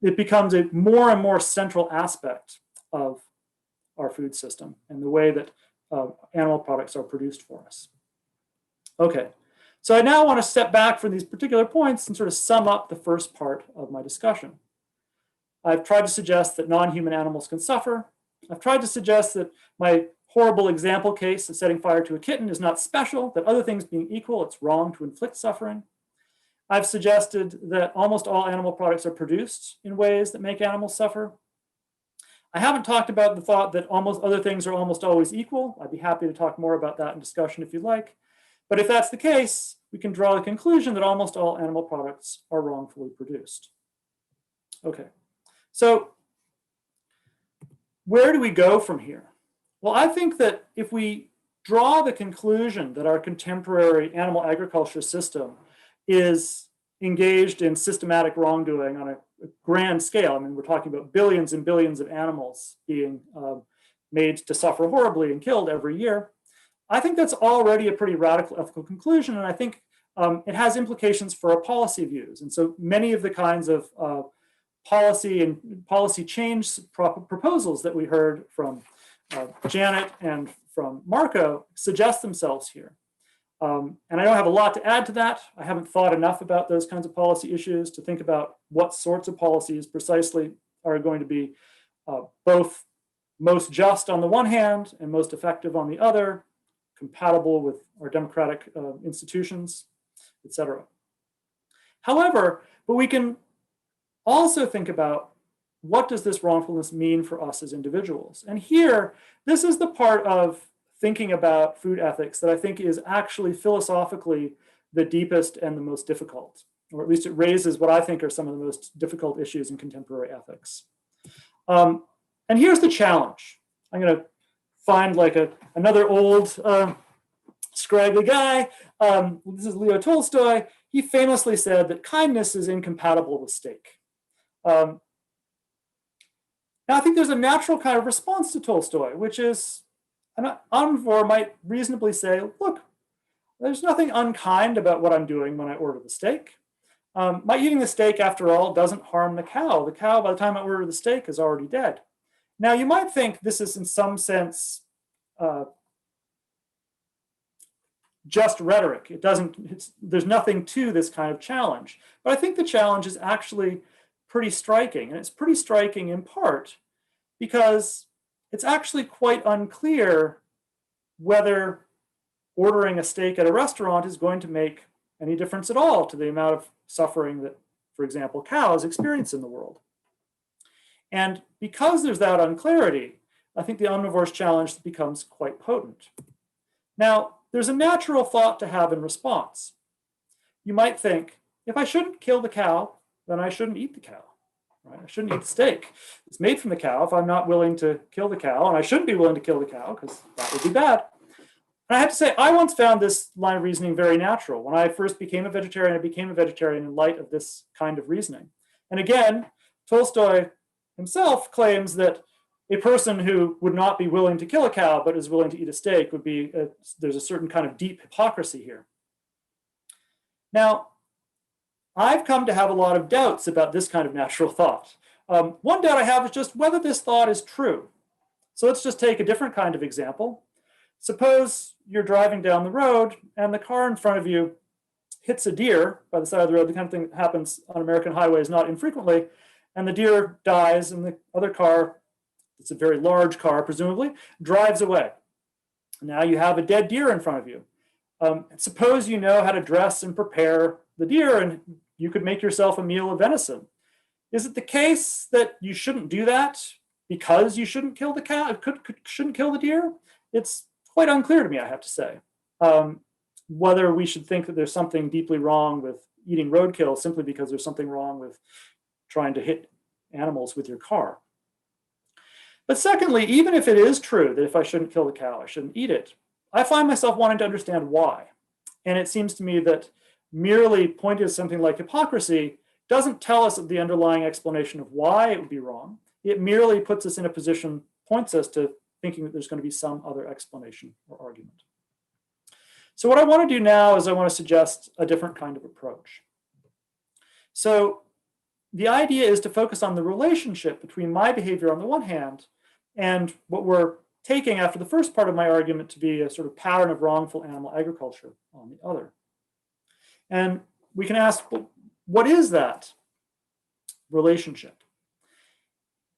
it becomes a more and more central aspect of our food system and the way that animal products are produced for us. Okay, so I now want to step back from these particular points and sort of sum up the first part of my discussion. I've tried to suggest that non-human animals can suffer. I've tried to suggest that my horrible example case of setting fire to a kitten is not special, that other things being equal, it's wrong to inflict suffering. I've suggested that almost all animal products are produced in ways that make animals suffer. I haven't talked about the thought that almost other things are almost always equal. I'd be happy to talk more about that in discussion if you'd like. But if that's the case, we can draw the conclusion that almost all animal products are wrongfully produced. Okay, so where do we go from here? Well, I think that if we draw the conclusion that our contemporary animal agriculture system is engaged in systematic wrongdoing on a grand scale, I mean, we're talking about billions and billions of animals being made to suffer horribly and killed every year, I think that's already a pretty radical ethical conclusion, and I think it has implications for our policy views. And so many of the kinds of policy and policy change proposals that we heard from Janet and from Marco suggest themselves here. And I don't have a lot to add to that. I haven't thought enough about those kinds of policy issues to think about what sorts of policies precisely are going to be both most just on the one hand and most effective on the other, compatible with our democratic institutions, etc. However, but we can also think about what does this wrongfulness mean for us as individuals? And here, this is the part of thinking about food ethics that I think is actually philosophically the deepest and the most difficult, or at least it raises what I think are some of the most difficult issues in contemporary ethics. And here's the challenge. I'm going to find like another old scraggly guy. This is Leo Tolstoy. He famously said that kindness is incompatible with steak. Now, I think there's a natural kind of response to Tolstoy, which is an omnivore might reasonably say, look, there's nothing unkind about what I'm doing when I order the steak. My eating the steak, after all, doesn't harm the cow. The cow, by the time I order the steak, is already dead. Now, you might think this is in some sense just rhetoric. There's nothing to this kind of challenge. But I think the challenge is actually pretty striking. And it's pretty striking in part because it's actually quite unclear whether ordering a steak at a restaurant is going to make any difference at all to the amount of suffering that, for example, cows experience in the world. And because there's that unclarity, I think the omnivore's challenge becomes quite potent. Now, there's a natural thought to have in response. You might think, if I shouldn't kill the cow, then I shouldn't eat the cow. Right? I shouldn't eat the steak. It's made from the cow if I'm not willing to kill the cow, and I shouldn't be willing to kill the cow because that would be bad. And I have to say, I once found this line of reasoning very natural. When I first became a vegetarian, I became a vegetarian in light of this kind of reasoning. And again, Tolstoy himself claims that a person who would not be willing to kill a cow but is willing to eat a steak would be, there's a certain kind of deep hypocrisy here. Now, I've come to have a lot of doubts about this kind of natural thought. One doubt I have is just whether this thought is true. So let's just take a different kind of example. Suppose you're driving down the road and the car in front of you hits a deer by the side of the road, the kind of thing that happens on American highways not infrequently, and the deer dies and the other car, it's a very large car presumably, drives away. Now you have a dead deer in front of you. Suppose you know how to dress and prepare the deer and you could make yourself a meal of venison. Is it the case that you shouldn't do that because you shouldn't kill the cow, shouldn't kill the deer? It's quite unclear to me, I have to say, whether we should think that there's something deeply wrong with eating roadkill simply because there's something wrong with trying to hit animals with your car. But secondly, even if it is true that if I shouldn't kill the cow, I shouldn't eat it, I find myself wanting to understand why. And it seems to me that merely pointing to something like hypocrisy doesn't tell us the underlying explanation of why it would be wrong. It merely puts us in a position, points us to thinking that there's going to be some other explanation or argument. So what I want to do now is I want to suggest a different kind of approach. So the idea is to focus on the relationship between my behavior on the one hand and what we're taking after the first part of my argument to be a sort of pattern of wrongful animal agriculture on the other. And we can ask, well, what is that relationship?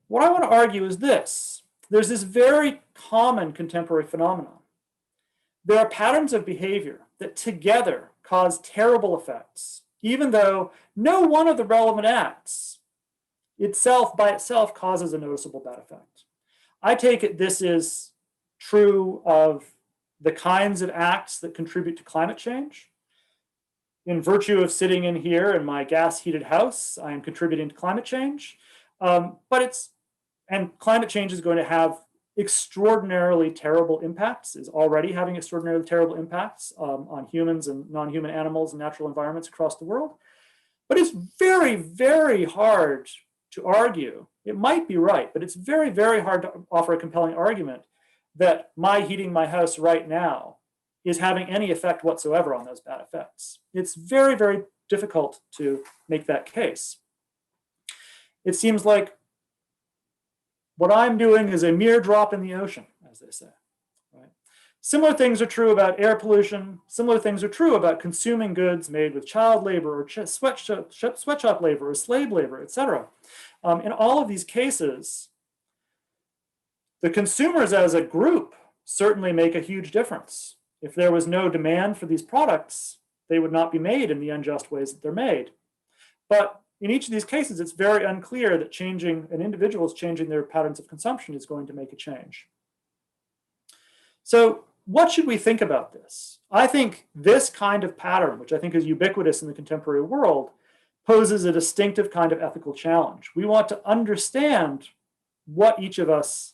What I want to argue is this. There's this very common contemporary phenomenon. There are patterns of behavior that together cause terrible effects, even though no one of the relevant acts itself by itself causes a noticeable bad effect. I take it this is true of the kinds of acts that contribute to climate change. In virtue of sitting in here in my gas-heated house, I am contributing to climate change. And climate change is going to have extraordinarily terrible impacts, is already having extraordinarily terrible impacts on humans and non-human animals and natural environments across the world. But it's very, very hard to argue. It might be right, but it's very, very hard to offer a compelling argument that my heating my house right now is having any effect whatsoever on those bad effects. It's very, very difficult to make that case. It seems like what I'm doing is a mere drop in the ocean, as they say. Right? Similar things are true about air pollution. Similar things are true about consuming goods made with child labor or sweatshop labor or slave labor, etc. In all of these cases, the consumers as a group certainly make a huge difference. If there was no demand for these products, they would not be made in the unjust ways that they're made. But in each of these cases, it's very unclear that changing an individual's changing their patterns of consumption is going to make a change. So what should we think about this? I think this kind of pattern, which I think is ubiquitous in the contemporary world, poses a distinctive kind of ethical challenge. We want to understand what each of us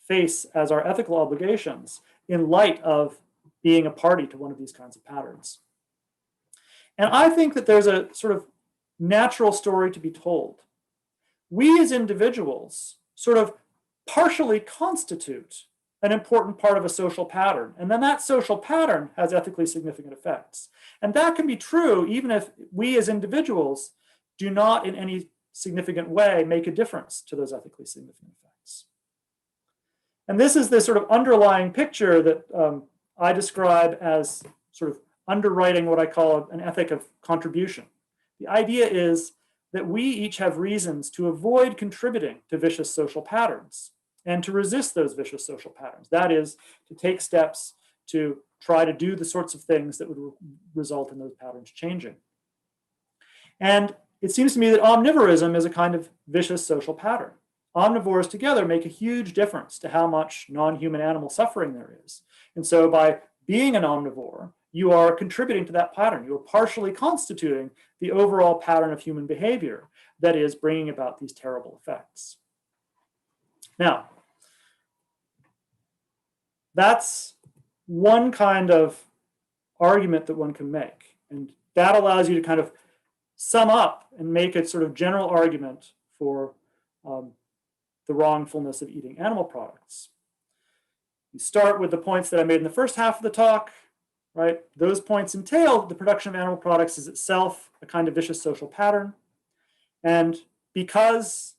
face as our ethical obligations in light of being a party to one of these kinds of patterns. And I think that there's a sort of natural story to be told. We as individuals sort of partially constitute an important part of a social pattern, and then that social pattern has ethically significant effects. And that can be true even if we as individuals do not in any significant way make a difference to those ethically significant effects. And this is the sort of underlying picture that I describe as sort of underwriting what I call an ethic of contribution. The idea is that we each have reasons to avoid contributing to vicious social patterns and to resist those vicious social patterns. That is, to take steps to try to do the sorts of things that would result in those patterns changing. And it seems to me that omnivorism is a kind of vicious social pattern. Omnivores together make a huge difference to how much non-human animal suffering there is. And so by being an omnivore, you are contributing to that pattern. You are partially constituting the overall pattern of human behavior that is bringing about these terrible effects. Now, that's one kind of argument that one can make. And that allows you to kind of sum up and make a sort of general argument for the wrongfulness of eating animal products. You start with the points that I made in the first half of the talk, right? Those points entail that the production of animal products is itself a kind of vicious social pattern. And because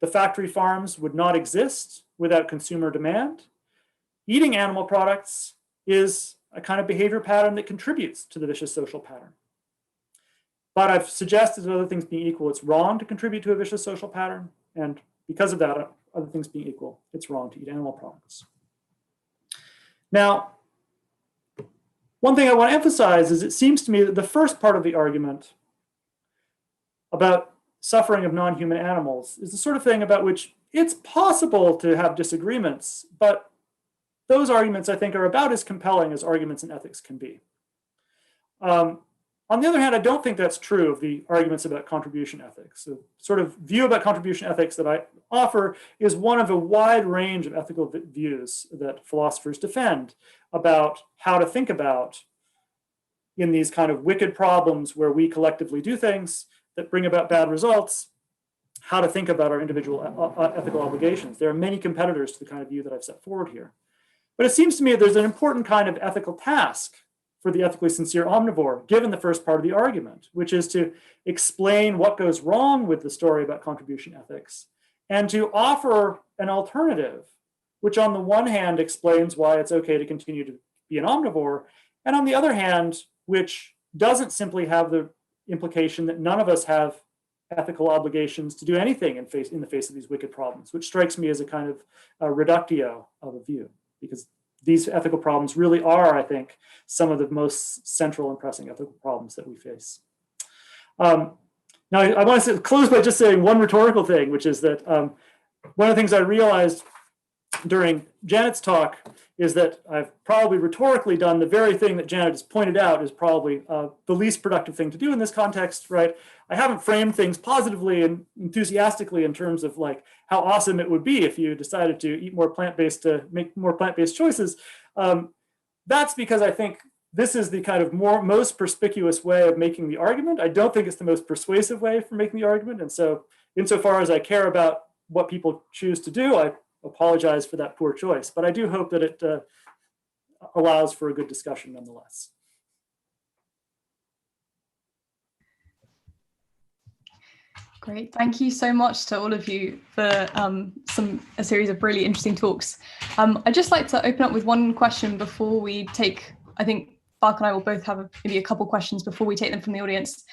the factory farms would not exist without consumer demand, eating animal products is a kind of behavior pattern that contributes to the vicious social pattern. But I've suggested that other things being equal, it's wrong to contribute to a vicious social pattern. And because of that, other things being equal, it's wrong to eat animal products. Now, one thing I want to emphasize is it seems to me that the first part of the argument about suffering of non-human animals is the sort of thing about which it's possible to have disagreements, but those arguments, I think, are about as compelling as arguments in ethics can be. On the other hand, I don't think that's true of the arguments about contribution ethics. The sort of view about contribution ethics that I offer is one of a wide range of ethical views that philosophers defend about how to think about, in these kind of wicked problems where we collectively do things that bring about bad results, how to think about our individual ethical obligations. There are many competitors to the kind of view that I've set forward here. But it seems to me there's an important kind of ethical task for the ethically sincere omnivore, given the first part of the argument, which is to explain what goes wrong with the story about contribution ethics, and to offer an alternative, which on the one hand explains why it's okay to continue to be an omnivore, and on the other hand, which doesn't simply have the implication that none of us have ethical obligations to do anything in the face of these wicked problems, which strikes me as a kind of a reductio of a view, because these ethical problems really are, I think, some of the most central and pressing ethical problems that we face. Now, I want to close by just saying one rhetorical thing, which is that one of the things I realized during Janet's talk is that I've probably rhetorically done the very thing that Janet has pointed out is probably the least productive thing to do in this context, right? I haven't framed things positively and enthusiastically in terms of like how awesome it would be if you decided to eat more plant-based, to make more plant-based choices. That's because I think this is the kind of most perspicuous way of making the argument. I don't think it's the most persuasive way for making the argument. And so insofar as I care about what people choose to do, I apologize for that poor choice, but I do hope that it allows for a good discussion nonetheless. Great, thank you so much to all of you for a series of really interesting talks. I'd just like to open up with one question before we take, I think Mark and I will both have maybe a couple questions before we take them from the audience,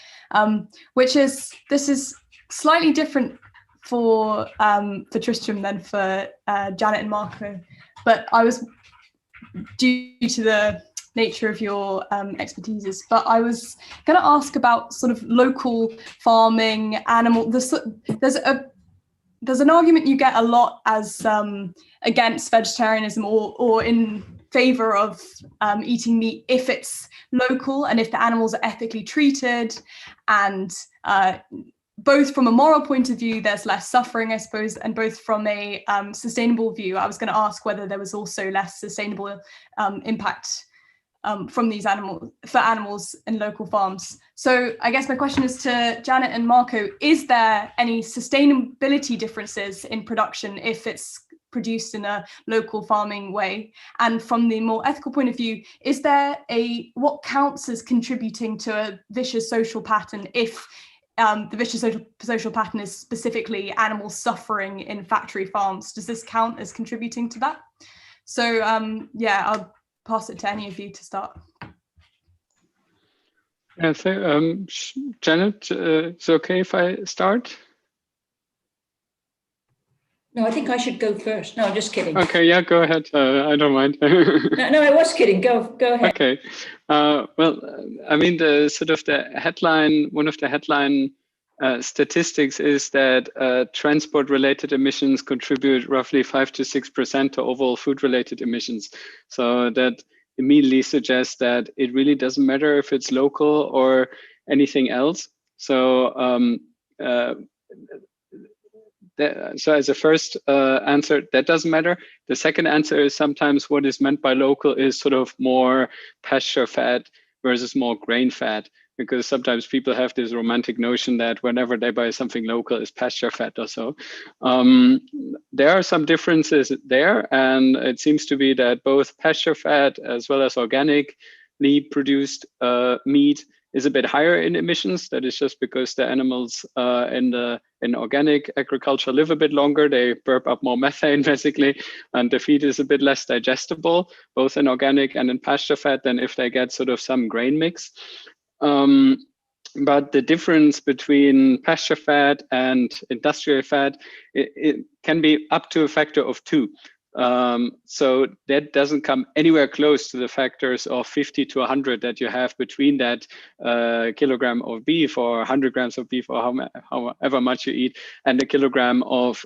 which is, this is slightly different for Tristram than for Janet and Marco, but I was, due to the nature of your expertises, but I was going to ask about sort of local farming, animal. There's an argument you get a lot as against vegetarianism or in favor of eating meat if it's local and if the animals are ethically treated, and both from a moral point of view, there's less suffering, I suppose, and both from a sustainable view. I was going to ask whether there was also less sustainable impact from these animals in local farms. So I guess my question is to Janet and Marco, is there any sustainability differences in production if it's produced in a local farming way? And from the more ethical point of view, is there what counts as contributing to a vicious social pattern if the vicious social pattern is specifically animals suffering in factory farms? Does this count as contributing to that? So yeah, I'll pass it to any of you to start. Yeah, so Janet, it's okay if I start? No, I think I should go first. No, I'm just kidding. Okay, yeah, go ahead. I don't mind. No, I was kidding. Go ahead. Okay. Well, I mean, the sort of the headline, one of the headline statistics is that transport-related emissions contribute roughly 5 to 6% to overall food-related emissions. So that immediately suggests that it really doesn't matter if it's local or anything else. So so as a first answer, that doesn't matter. The second answer is sometimes what is meant by local is sort of more pasture fed versus more grain fed, because sometimes people have this romantic notion that whenever they buy something local is pasture fed or so. There are some differences there, and it seems to be that both pasture fed as well as organically produced meat is a bit higher in emissions. That is just because the animals in organic agriculture live a bit longer. They burp up more methane basically, and the feed is a bit less digestible, both in organic and in pasture fed, than if they get sort of some grain mix. But the difference between pasture fed and industrial fed, it can be up to a factor of 2. So that doesn't come anywhere close to the factors of 50 to 100 that you have between that kilogram of beef or 100 grams of beef or however much you eat and a kilogram of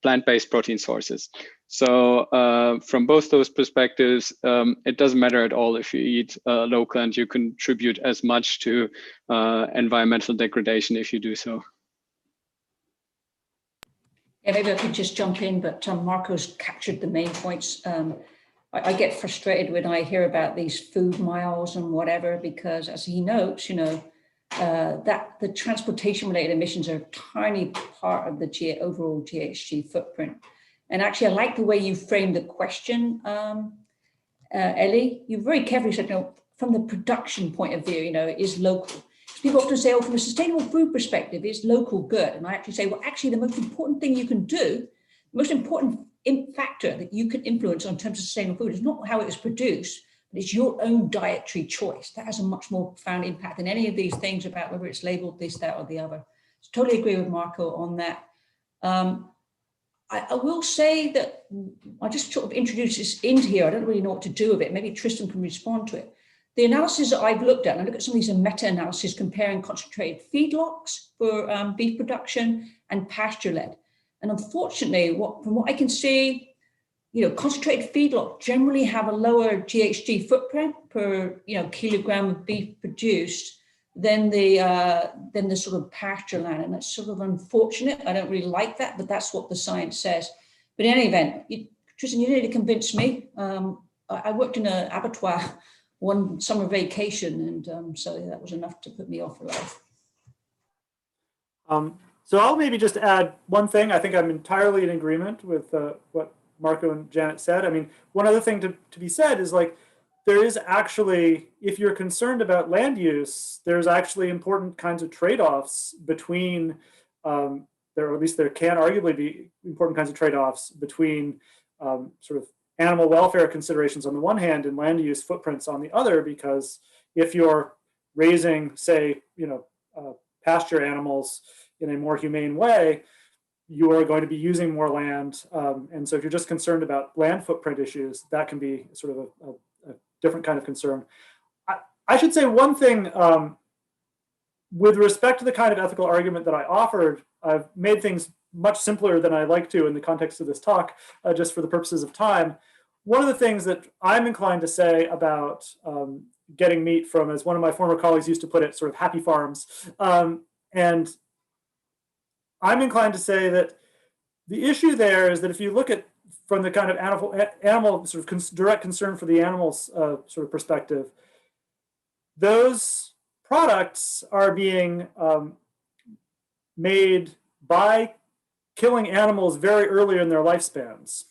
plant-based protein sources. So from both those perspectives, it doesn't matter at all if you eat local and you contribute as much to environmental degradation if you do so. Yeah, maybe I could just jump in, but Marco's captured the main points. I get frustrated when I hear about these food miles and whatever, because as he notes, that the transportation-related emissions are a tiny part of the overall GHG footprint. And actually, I like the way you framed the question, Ellie. You very carefully said, from the production point of view, is local. People often say, from a sustainable food perspective, is local good? And I actually say, well, actually, the most important thing you can do, the most important factor that you can influence on terms of sustainable food is not how it is produced, but it's your own dietary choice. That has a much more profound impact than any of these things about whether it's labeled this, that, or the other. So totally agree with Marco on that. I will say that I just sort of introduced this into here. I don't really know what to do with it. Maybe Tristram can respond to it. The analysis that I've looked at, and I look at some of these meta-analysis comparing concentrated feedlots for beef production and pasture-led. And unfortunately, from what I can see, concentrated feedlot generally have a lower GHG footprint per kilogram of beef produced than the sort of pasture land, and that's sort of unfortunate. I don't really like that, but that's what the science says. But in any event, Tristan, you nearly convinced me. I worked in an abattoir one summer vacation, and so that was enough to put me off for life. So I'll maybe just add one thing. I think I'm entirely in agreement with what Marco and Janet said. I mean, one other thing to be said is there is actually, if you're concerned about land use, there's actually important kinds of trade-offs between, or at least there can arguably be important kinds of trade-offs between sort of animal welfare considerations on the one hand and land use footprints on the other, because if you're raising, say, pasture animals in a more humane way, you are going to be using more land. And so if you're just concerned about land footprint issues, that can be sort of a different kind of concern. I should say one thing with respect to the kind of ethical argument that I offered. I've made things much simpler than I like to in the context of this talk, just for the purposes of time. One of the things that I'm inclined to say about getting meat from, as one of my former colleagues used to put it, sort of happy farms. And I'm inclined to say that the issue there is that if you look at from the kind of animal sort of direct concern for the animals sort of perspective, those products are being made by killing animals very early in their lifespans,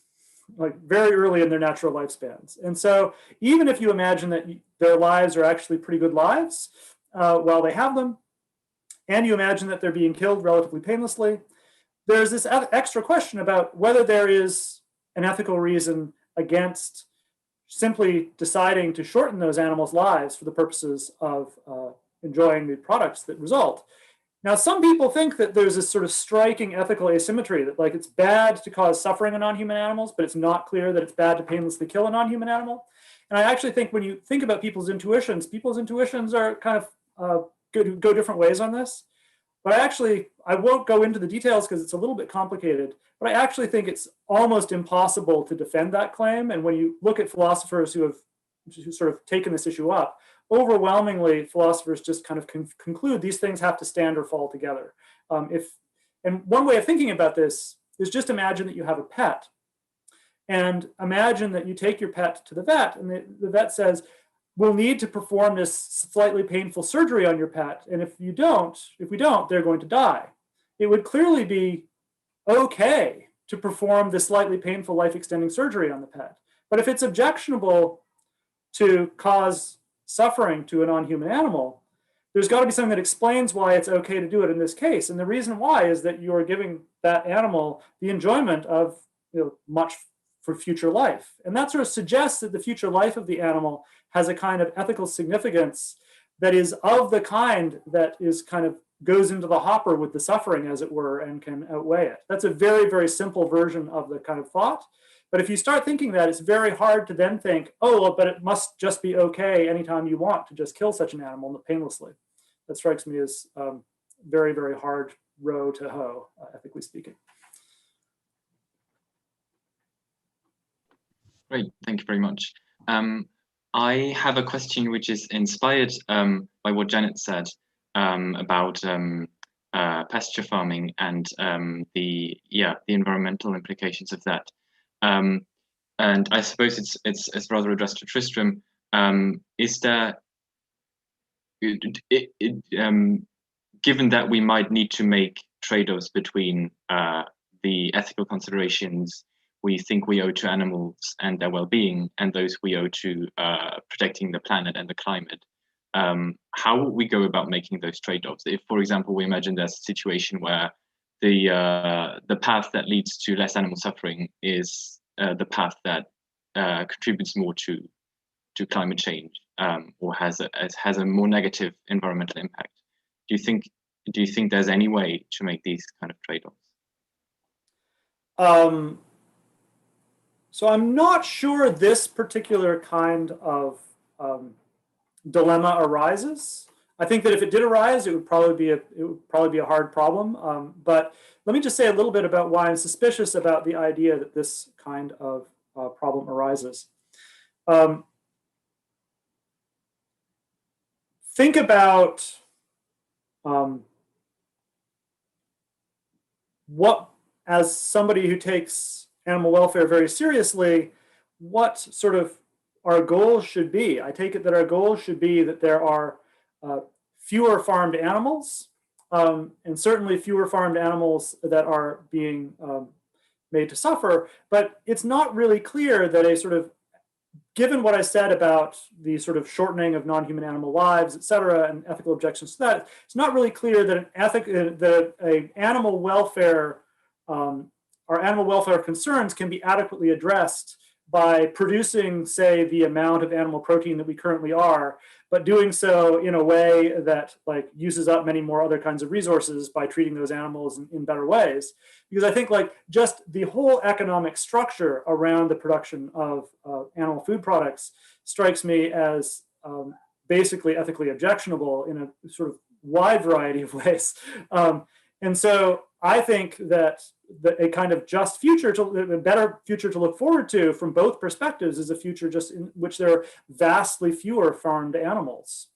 very early in their natural lifespans. And so even if you imagine that their lives are actually pretty good lives while they have them, and you imagine that they're being killed relatively painlessly, there's this extra question about whether there is an ethical reason against simply deciding to shorten those animals' lives for the purposes of enjoying the products that result. Now, some people think that there's this sort of striking ethical asymmetry, that it's bad to cause suffering in non-human animals, but it's not clear that it's bad to painlessly kill a non-human animal. And I actually think when you think about people's intuitions are kind of go different ways on this. But I won't go into the details because it's a little bit complicated, but I actually think it's almost impossible to defend that claim. And when you look at philosophers who sort of taken this issue up, overwhelmingly philosophers just kind of conclude these things have to stand or fall together. And one way of thinking about this is just imagine that you have a pet, and imagine that you take your pet to the vet, and the vet says, we'll need to perform this slightly painful surgery on your pet. And if we don't, they're going to die. It would clearly be okay to perform this slightly painful life-extending surgery on the pet. But if it's objectionable to cause suffering to a non-human animal, there's got to be something that explains why it's okay to do it in this case. And the reason why is that you are giving that animal the enjoyment of much for future life. And that sort of suggests that the future life of the animal has a kind of ethical significance that is of the kind that is kind of goes into the hopper with the suffering, as it were, and can outweigh it. That's a very, very simple version of the kind of thought. But if you start thinking that, it's very hard to then think, oh, well, but it must just be okay anytime you want to just kill such an animal painlessly. That strikes me as very, very hard row to hoe, ethically speaking. Great, thank you very much. I have a question which is inspired by what Janet said about pasture farming and the environmental implications of that. And I suppose it's rather addressed to Tristram. Is there, given that we might need to make trade-offs between the ethical considerations we think we owe to animals and their well-being and those we owe to protecting the planet and the climate, how would we go about making those trade-offs? If, for example, we imagine there's a situation where the path that leads to less animal suffering is the path that contributes more to climate change, or has a more negative environmental impact. Do you think there's any way to make these kind of trade-offs? So I'm not sure this particular kind of dilemma arises. I think that if it did arise, it would probably be a hard problem. But let me just say a little bit about why I'm suspicious about the idea that this kind of problem arises. Think about what, as somebody who takes animal welfare very seriously, what sort of our goals should be. I take it that our goals should be that there are fewer farmed animals, and certainly fewer farmed animals that are being made to suffer, but it's not really clear that a sort of, given what I said about the sort of shortening of non-human animal lives, et cetera, and ethical objections to that, it's not really clear that animal welfare, our animal welfare concerns can be adequately addressed by producing, say, the amount of animal protein that we currently are, but doing so in a way that like uses up many more other kinds of resources by treating those animals in better ways. Because I think like just the whole economic structure around the production of animal food products strikes me as basically ethically objectionable in a sort of wide variety of ways. And so I think that a kind of just future, a better future to look forward to from both perspectives is a future just in which there are vastly fewer farmed animals.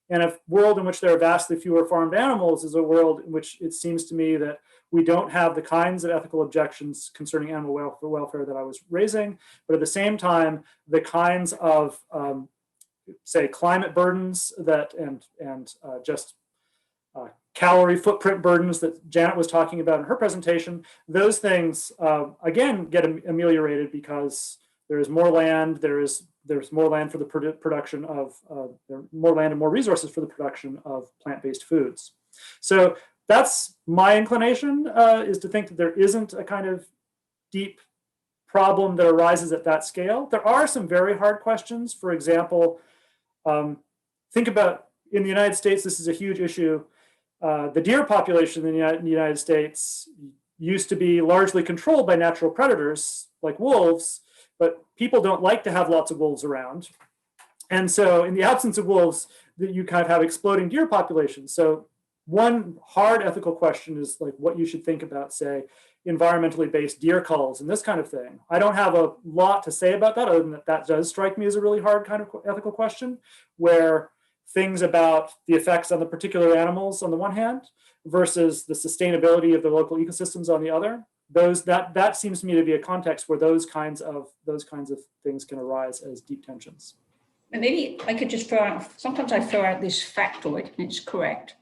And a world in which there are vastly fewer farmed animals is a world in which it seems to me that we don't have the kinds of ethical objections concerning animal welfare that I was raising, but at the same time, the kinds of, say, climate burdens that and just calorie footprint burdens that Janet was talking about in her presentation, those things, again, get ameliorated because there is more land, there's more land for the production of, more land and more resources for the production of plant-based foods. So that's my inclination, is to think that there isn't a kind of deep problem that arises at that scale. There are some very hard questions. For example, think about, in the United States, this is a huge issue. The deer population in the United States used to be largely controlled by natural predators like wolves, but people don't like to have lots of wolves around. And so in the absence of wolves, you kind of have exploding deer populations. So one hard ethical question is like what you should think about, say, environmentally based deer culls and this kind of thing. I don't have a lot to say about that, other than that does strike me as a really hard kind of ethical question, where things about the effects on the particular animals on the one hand versus the sustainability of the local ecosystems on the other. That seems to me to be a context where those kinds of things can arise as deep tensions. And maybe I could just throw out, sometimes I throw out this factoid, and it's correct,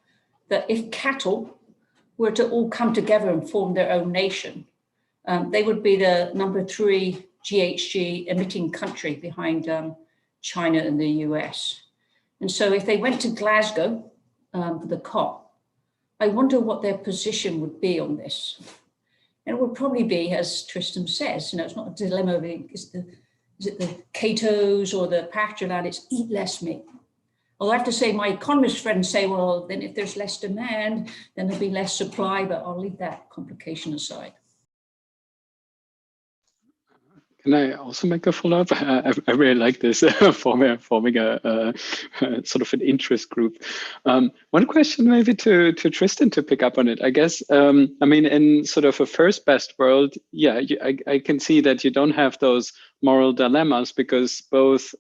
that if cattle were to all come together and form their own nation, they would be the #3 GHG emitting country behind China and the US. And so if they went to Glasgow for the COP, I wonder what their position would be on this. And it would probably be, as Tristram says, it's not a dilemma of is it the catos or the pasture land, it's eat less meat. I'll have to say, my economist friends say, well, then if there's less demand, then there'll be less supply, but I'll leave that complication aside. Can I also make a follow-up? I really like this forming a sort of an interest group. One question maybe to Tristan to pick up on it. I guess, I mean, in sort of a first best world, yeah, I can see that you don't have those moral dilemmas because both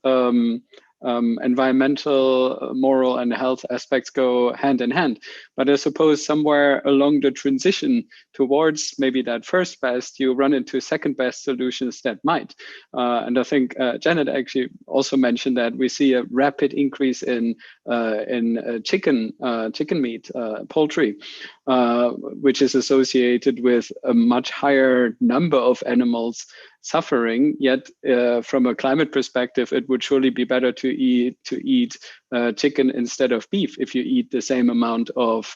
environmental, moral, and health aspects go hand in hand. But I suppose somewhere along the transition towards maybe that first best, you run into second best solutions that might. And I think Janet actually also mentioned that we see a rapid increase in chicken meat, poultry, which is associated with a much higher number of animals suffering. Yet, from a climate perspective, it would surely be better to eat chicken instead of beef if you eat the same amount of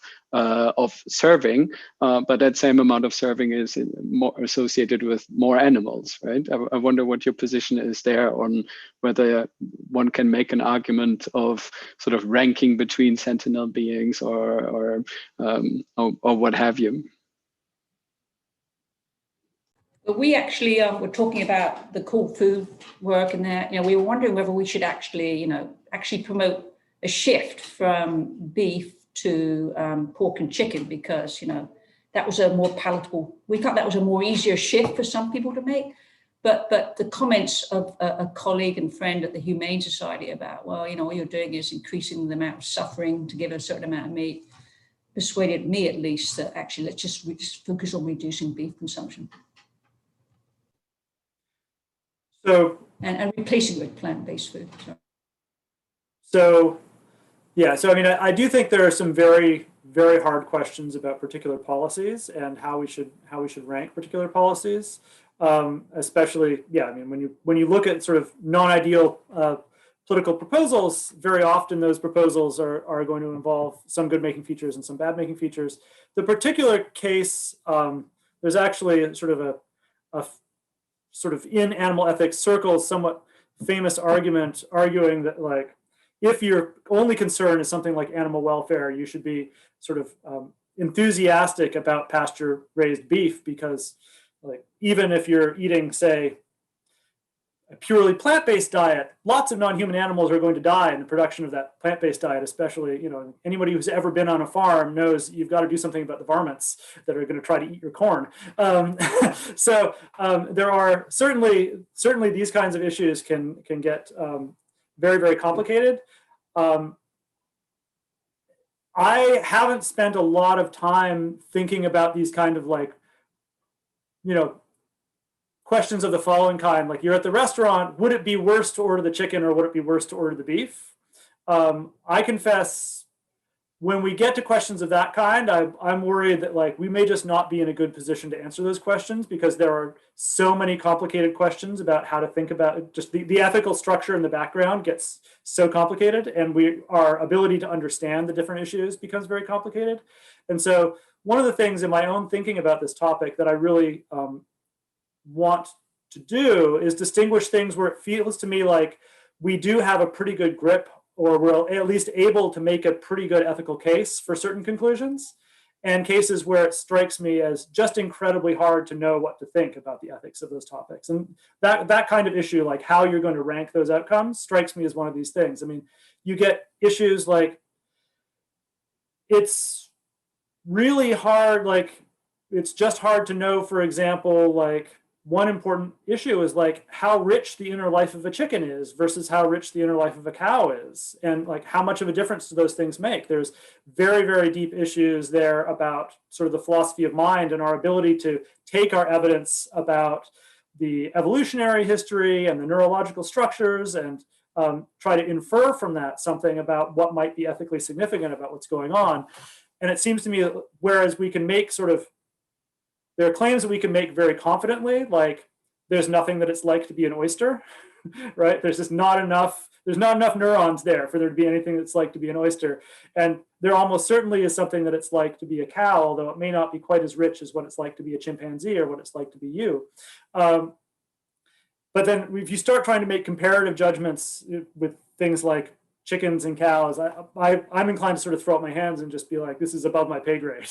serving, but that same amount of serving is more associated with more animals, right? I wonder what your position is there on whether one can make an argument of sort of ranking between sentinel beings or what have you. But we actually were talking about the core food work, and that, we were wondering whether we should actually promote a shift from beef to pork and chicken, because that was a more palatable. We thought that was a more easier shift for some people to make. But the comments of a colleague and friend at the Humane Society about, well, all you're doing is increasing the amount of suffering to give a certain amount of meat, persuaded me at least that actually let's just focus on reducing beef consumption. So and replacing with plant-based food. So yeah, so I mean, I do think there are some very, very hard questions about particular policies and how we should rank particular policies, especially, yeah, I mean, when you look at sort of non-ideal political proposals, very often those proposals are going to involve some good making features and some bad making features. The particular case, there's actually sort of a sort of in animal ethics circles somewhat famous argument arguing that, like, if your only concern is something like animal welfare, you should be sort of enthusiastic about pasture-raised beef, because, like, even if you're eating, say, a purely plant-based diet, lots of non-human animals are going to die in the production of that plant-based diet, especially, anybody who's ever been on a farm knows you've got to do something about the varmints that are going to try to eat your corn. So there are certainly these kinds of issues can get very, very complicated. I haven't spent a lot of time thinking about these kind of, like, questions of the following kind, like, you're at the restaurant, would it be worse to order the chicken or would it be worse to order the beef? I confess, when we get to questions of that kind, I'm worried that, like, we may just not be in a good position to answer those questions, because there are so many complicated questions about how to think about it. Just the ethical structure in the background gets so complicated, and our ability to understand the different issues becomes very complicated. And so one of the things in my own thinking about this topic that I really want to do is distinguish things where it feels to me like we do have a pretty good grip, or we're at least able to make a pretty good ethical case for certain conclusions, and cases where it strikes me as just incredibly hard to know what to think about the ethics of those topics. And that kind of issue, like how you're going to rank those outcomes, strikes me as one of these things. I mean, you get issues like, it's really hard, like, it's just hard to know, for example, like, one important issue is, like, how rich the inner life of a chicken is versus how rich the inner life of a cow is, and, like, how much of a difference do those things make. There's very, very deep issues there about sort of the philosophy of mind and our ability to take our evidence about the evolutionary history and the neurological structures and try to infer from that something about what might be ethically significant about what's going on. And it seems to me that whereas we can make there are claims that we can make very confidently, like, there's nothing that it's like to be an oyster, right? There's just not enough neurons there for there to be anything that's like to be an oyster. And there almost certainly is something that it's like to be a cow, although it may not be quite as rich as what it's like to be a chimpanzee or what it's like to be you. But then if you start trying to make comparative judgments with things like chickens and cows, I'm inclined to sort of throw up my hands and just be like, this is above my pay grade.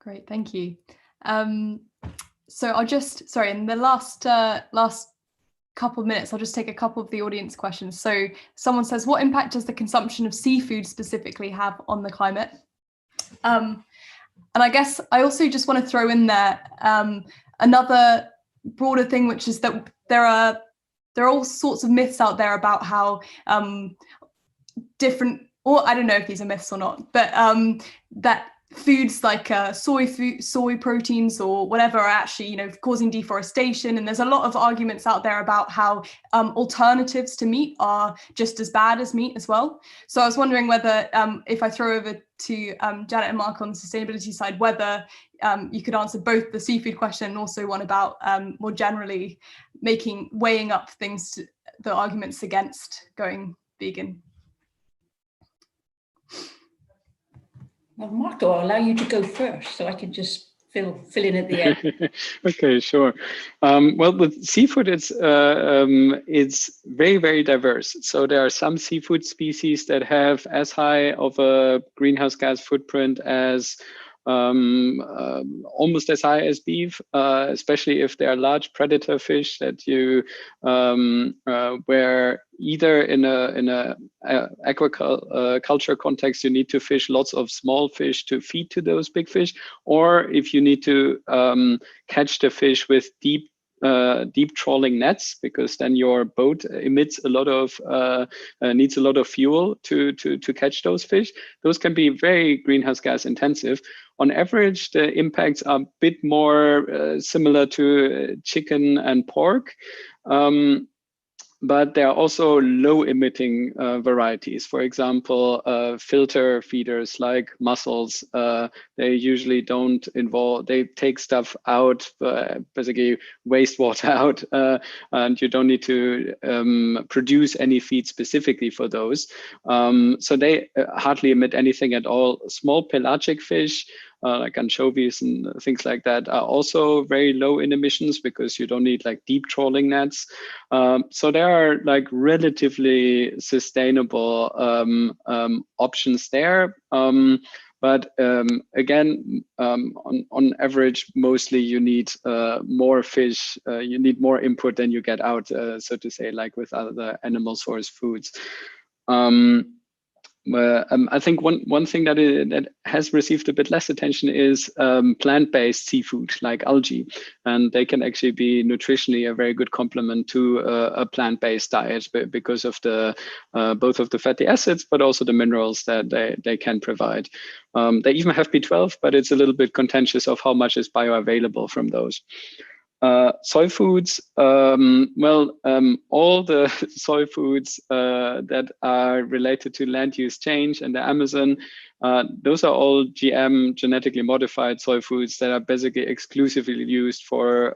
Great, thank you. So I'll just, sorry, in the last couple of minutes, I'll just take a couple of the audience questions. So someone says, what impact does the consumption of seafood specifically have on the climate? And I guess I also just want to throw in there another broader thing, which is that there are all sorts of myths out there about how different, or I don't know if these are myths or not, but that foods like soy proteins or whatever are actually, you know, causing deforestation. And there's a lot of arguments out there about how alternatives to meat are just as bad as meat as well. So I was wondering whether, if I throw over to Janet and Mark on the sustainability side, whether you could answer both the seafood question and also one about more generally weighing up things, the arguments against going vegan. Well, Marco, I'll allow you to go first so I can just fill in at the end. Okay, sure. Well, with seafood, it's very, very diverse. So there are some seafood species that have as high of a greenhouse gas footprint as almost as high as beef, especially if they are large predator fish that you where either in a aquaculture context you need to fish lots of small fish to feed to those big fish, or if you need to catch the fish with deep trawling nets, because then your boat emits a lot of needs a lot of fuel to catch those fish. Those can be very greenhouse gas intensive. On average, the impacts are a bit more similar to chicken and pork. But there are also low emitting varieties. For example, filter feeders like mussels, they usually don't involve, they take stuff out, basically wastewater out, and you don't need to produce any feed specifically for those. So they hardly emit anything at all. Small pelagic fish, like anchovies and things like that, are also very low in emissions because you don't need like deep trawling nets. So there are like relatively sustainable options there. But again, on average, mostly you need more fish, you need more input than you get out, so to say, like with other animal source foods. I think one thing that has received a bit less attention is plant-based seafood like algae, and they can actually be nutritionally a very good complement to a plant-based diet because of the both of the fatty acids, but also the minerals that they can provide. They even have B12, but it's a little bit contentious of how much is bioavailable from those. Soy foods, all the soy foods that are related to land use change in the Amazon, those are all GM, genetically modified soy foods that are basically exclusively used for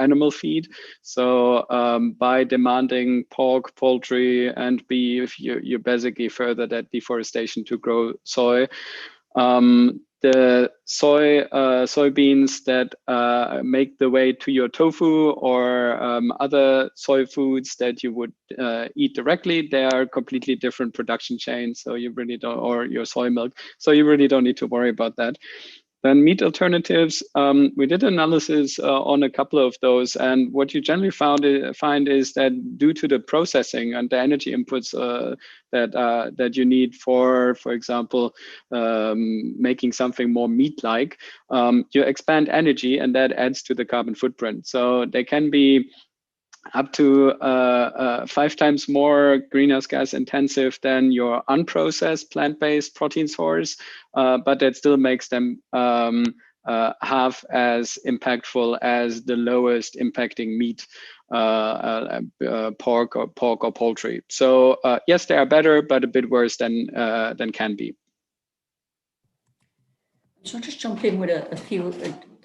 animal feed. So by demanding pork, poultry, and beef, you basically further that deforestation to grow soy. The soybeans that make the way to your tofu or other soy foods that you would eat directly, they are completely different production chains. So you really don't, or your soy milk. So you really don't need to worry about that. Then meat alternatives, we did analysis on a couple of those, and what you generally find is that due to the processing and the energy inputs that you need for example, making something more meat-like, you expand energy, and that adds to the carbon footprint. So they can be up to 5 times more greenhouse gas intensive than your unprocessed plant-based protein source, but that still makes them half as impactful as the lowest impacting meat, pork or poultry. So yes, they are better, but a bit worse than can be. So I'll just jump in with a few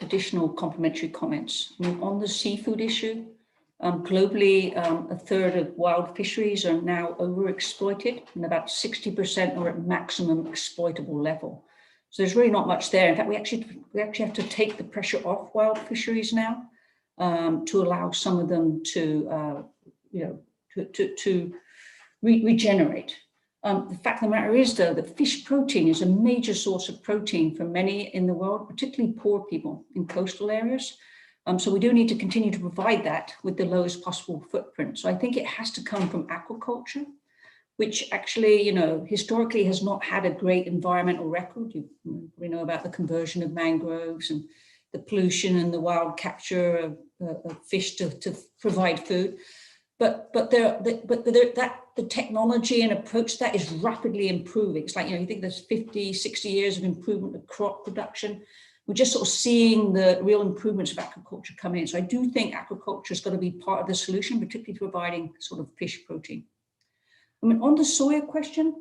additional complementary comments. I mean, on the seafood issue, globally, a third of wild fisheries are now overexploited, and about 60% are at maximum exploitable level. So there's really not much there. In fact, we actually have to take the pressure off wild fisheries now to allow some of them to, to regenerate. The fact of the matter is, though, that fish protein is a major source of protein for many in the world, particularly poor people in coastal areas. So we do need to continue to provide that with the lowest possible footprint. So I think it has to come from aquaculture, which actually, you know, historically has not had a great environmental record. We know about the conversion of mangroves and the pollution and the wild capture of fish to provide food. But the technology and approach to that is rapidly improving. It's like, you know, you think there's 50, 60 years of improvement of crop production. We're just sort of seeing the real improvements of aquaculture come in. So I do think aquaculture is going to be part of the solution, particularly providing sort of fish protein. I mean, on the soya question,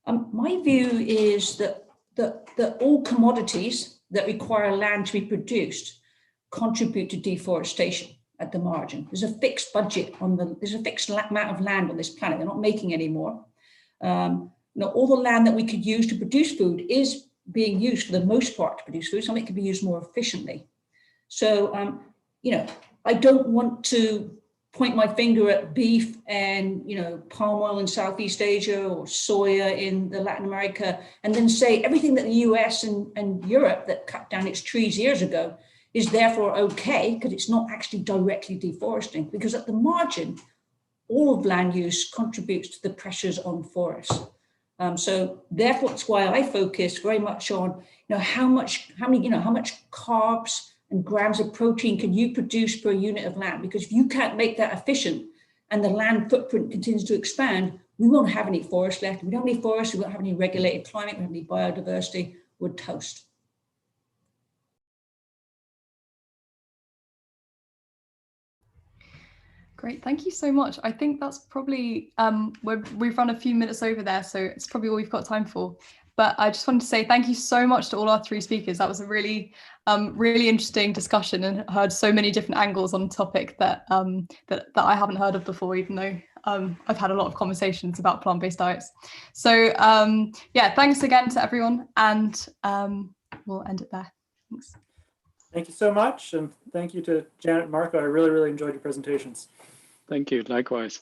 my view is that all commodities that require land to be produced contribute to deforestation at the margin. There's a fixed budget there's a fixed amount of land on this planet. They're not making any more. All the land that we could use to produce food is being used for the most part to produce food. Some of it can be used more efficiently. So, you know, I don't want to point my finger at beef and, you know, palm oil in Southeast Asia or soya in Latin America, and then say everything that the US and Europe that cut down its trees years ago is therefore okay, because it's not actually directly deforesting, because at the margin, all of land use contributes to the pressures on forests. So therefore, that's why I focus very much on, you know, how much carbs and grams of protein can you produce per unit of land? Because if you can't make that efficient and the land footprint continues to expand, we won't have any forest left. If we don't have any forests, we won't have any regulated climate, we won't have any biodiversity, we're toast. Great, thank you so much. I think that's probably, we've run a few minutes over there, so it's probably all we've got time for. But I just wanted to say thank you so much to all our three speakers. That was a really, really interesting discussion, and heard so many different angles on a topic that I haven't heard of before, even though I've had a lot of conversations about plant-based diets. So yeah, thanks again to everyone, and we'll end it there. Thanks. Thank you so much, and thank you to Janet and Marco. I really, really enjoyed your presentations. Thank you, likewise.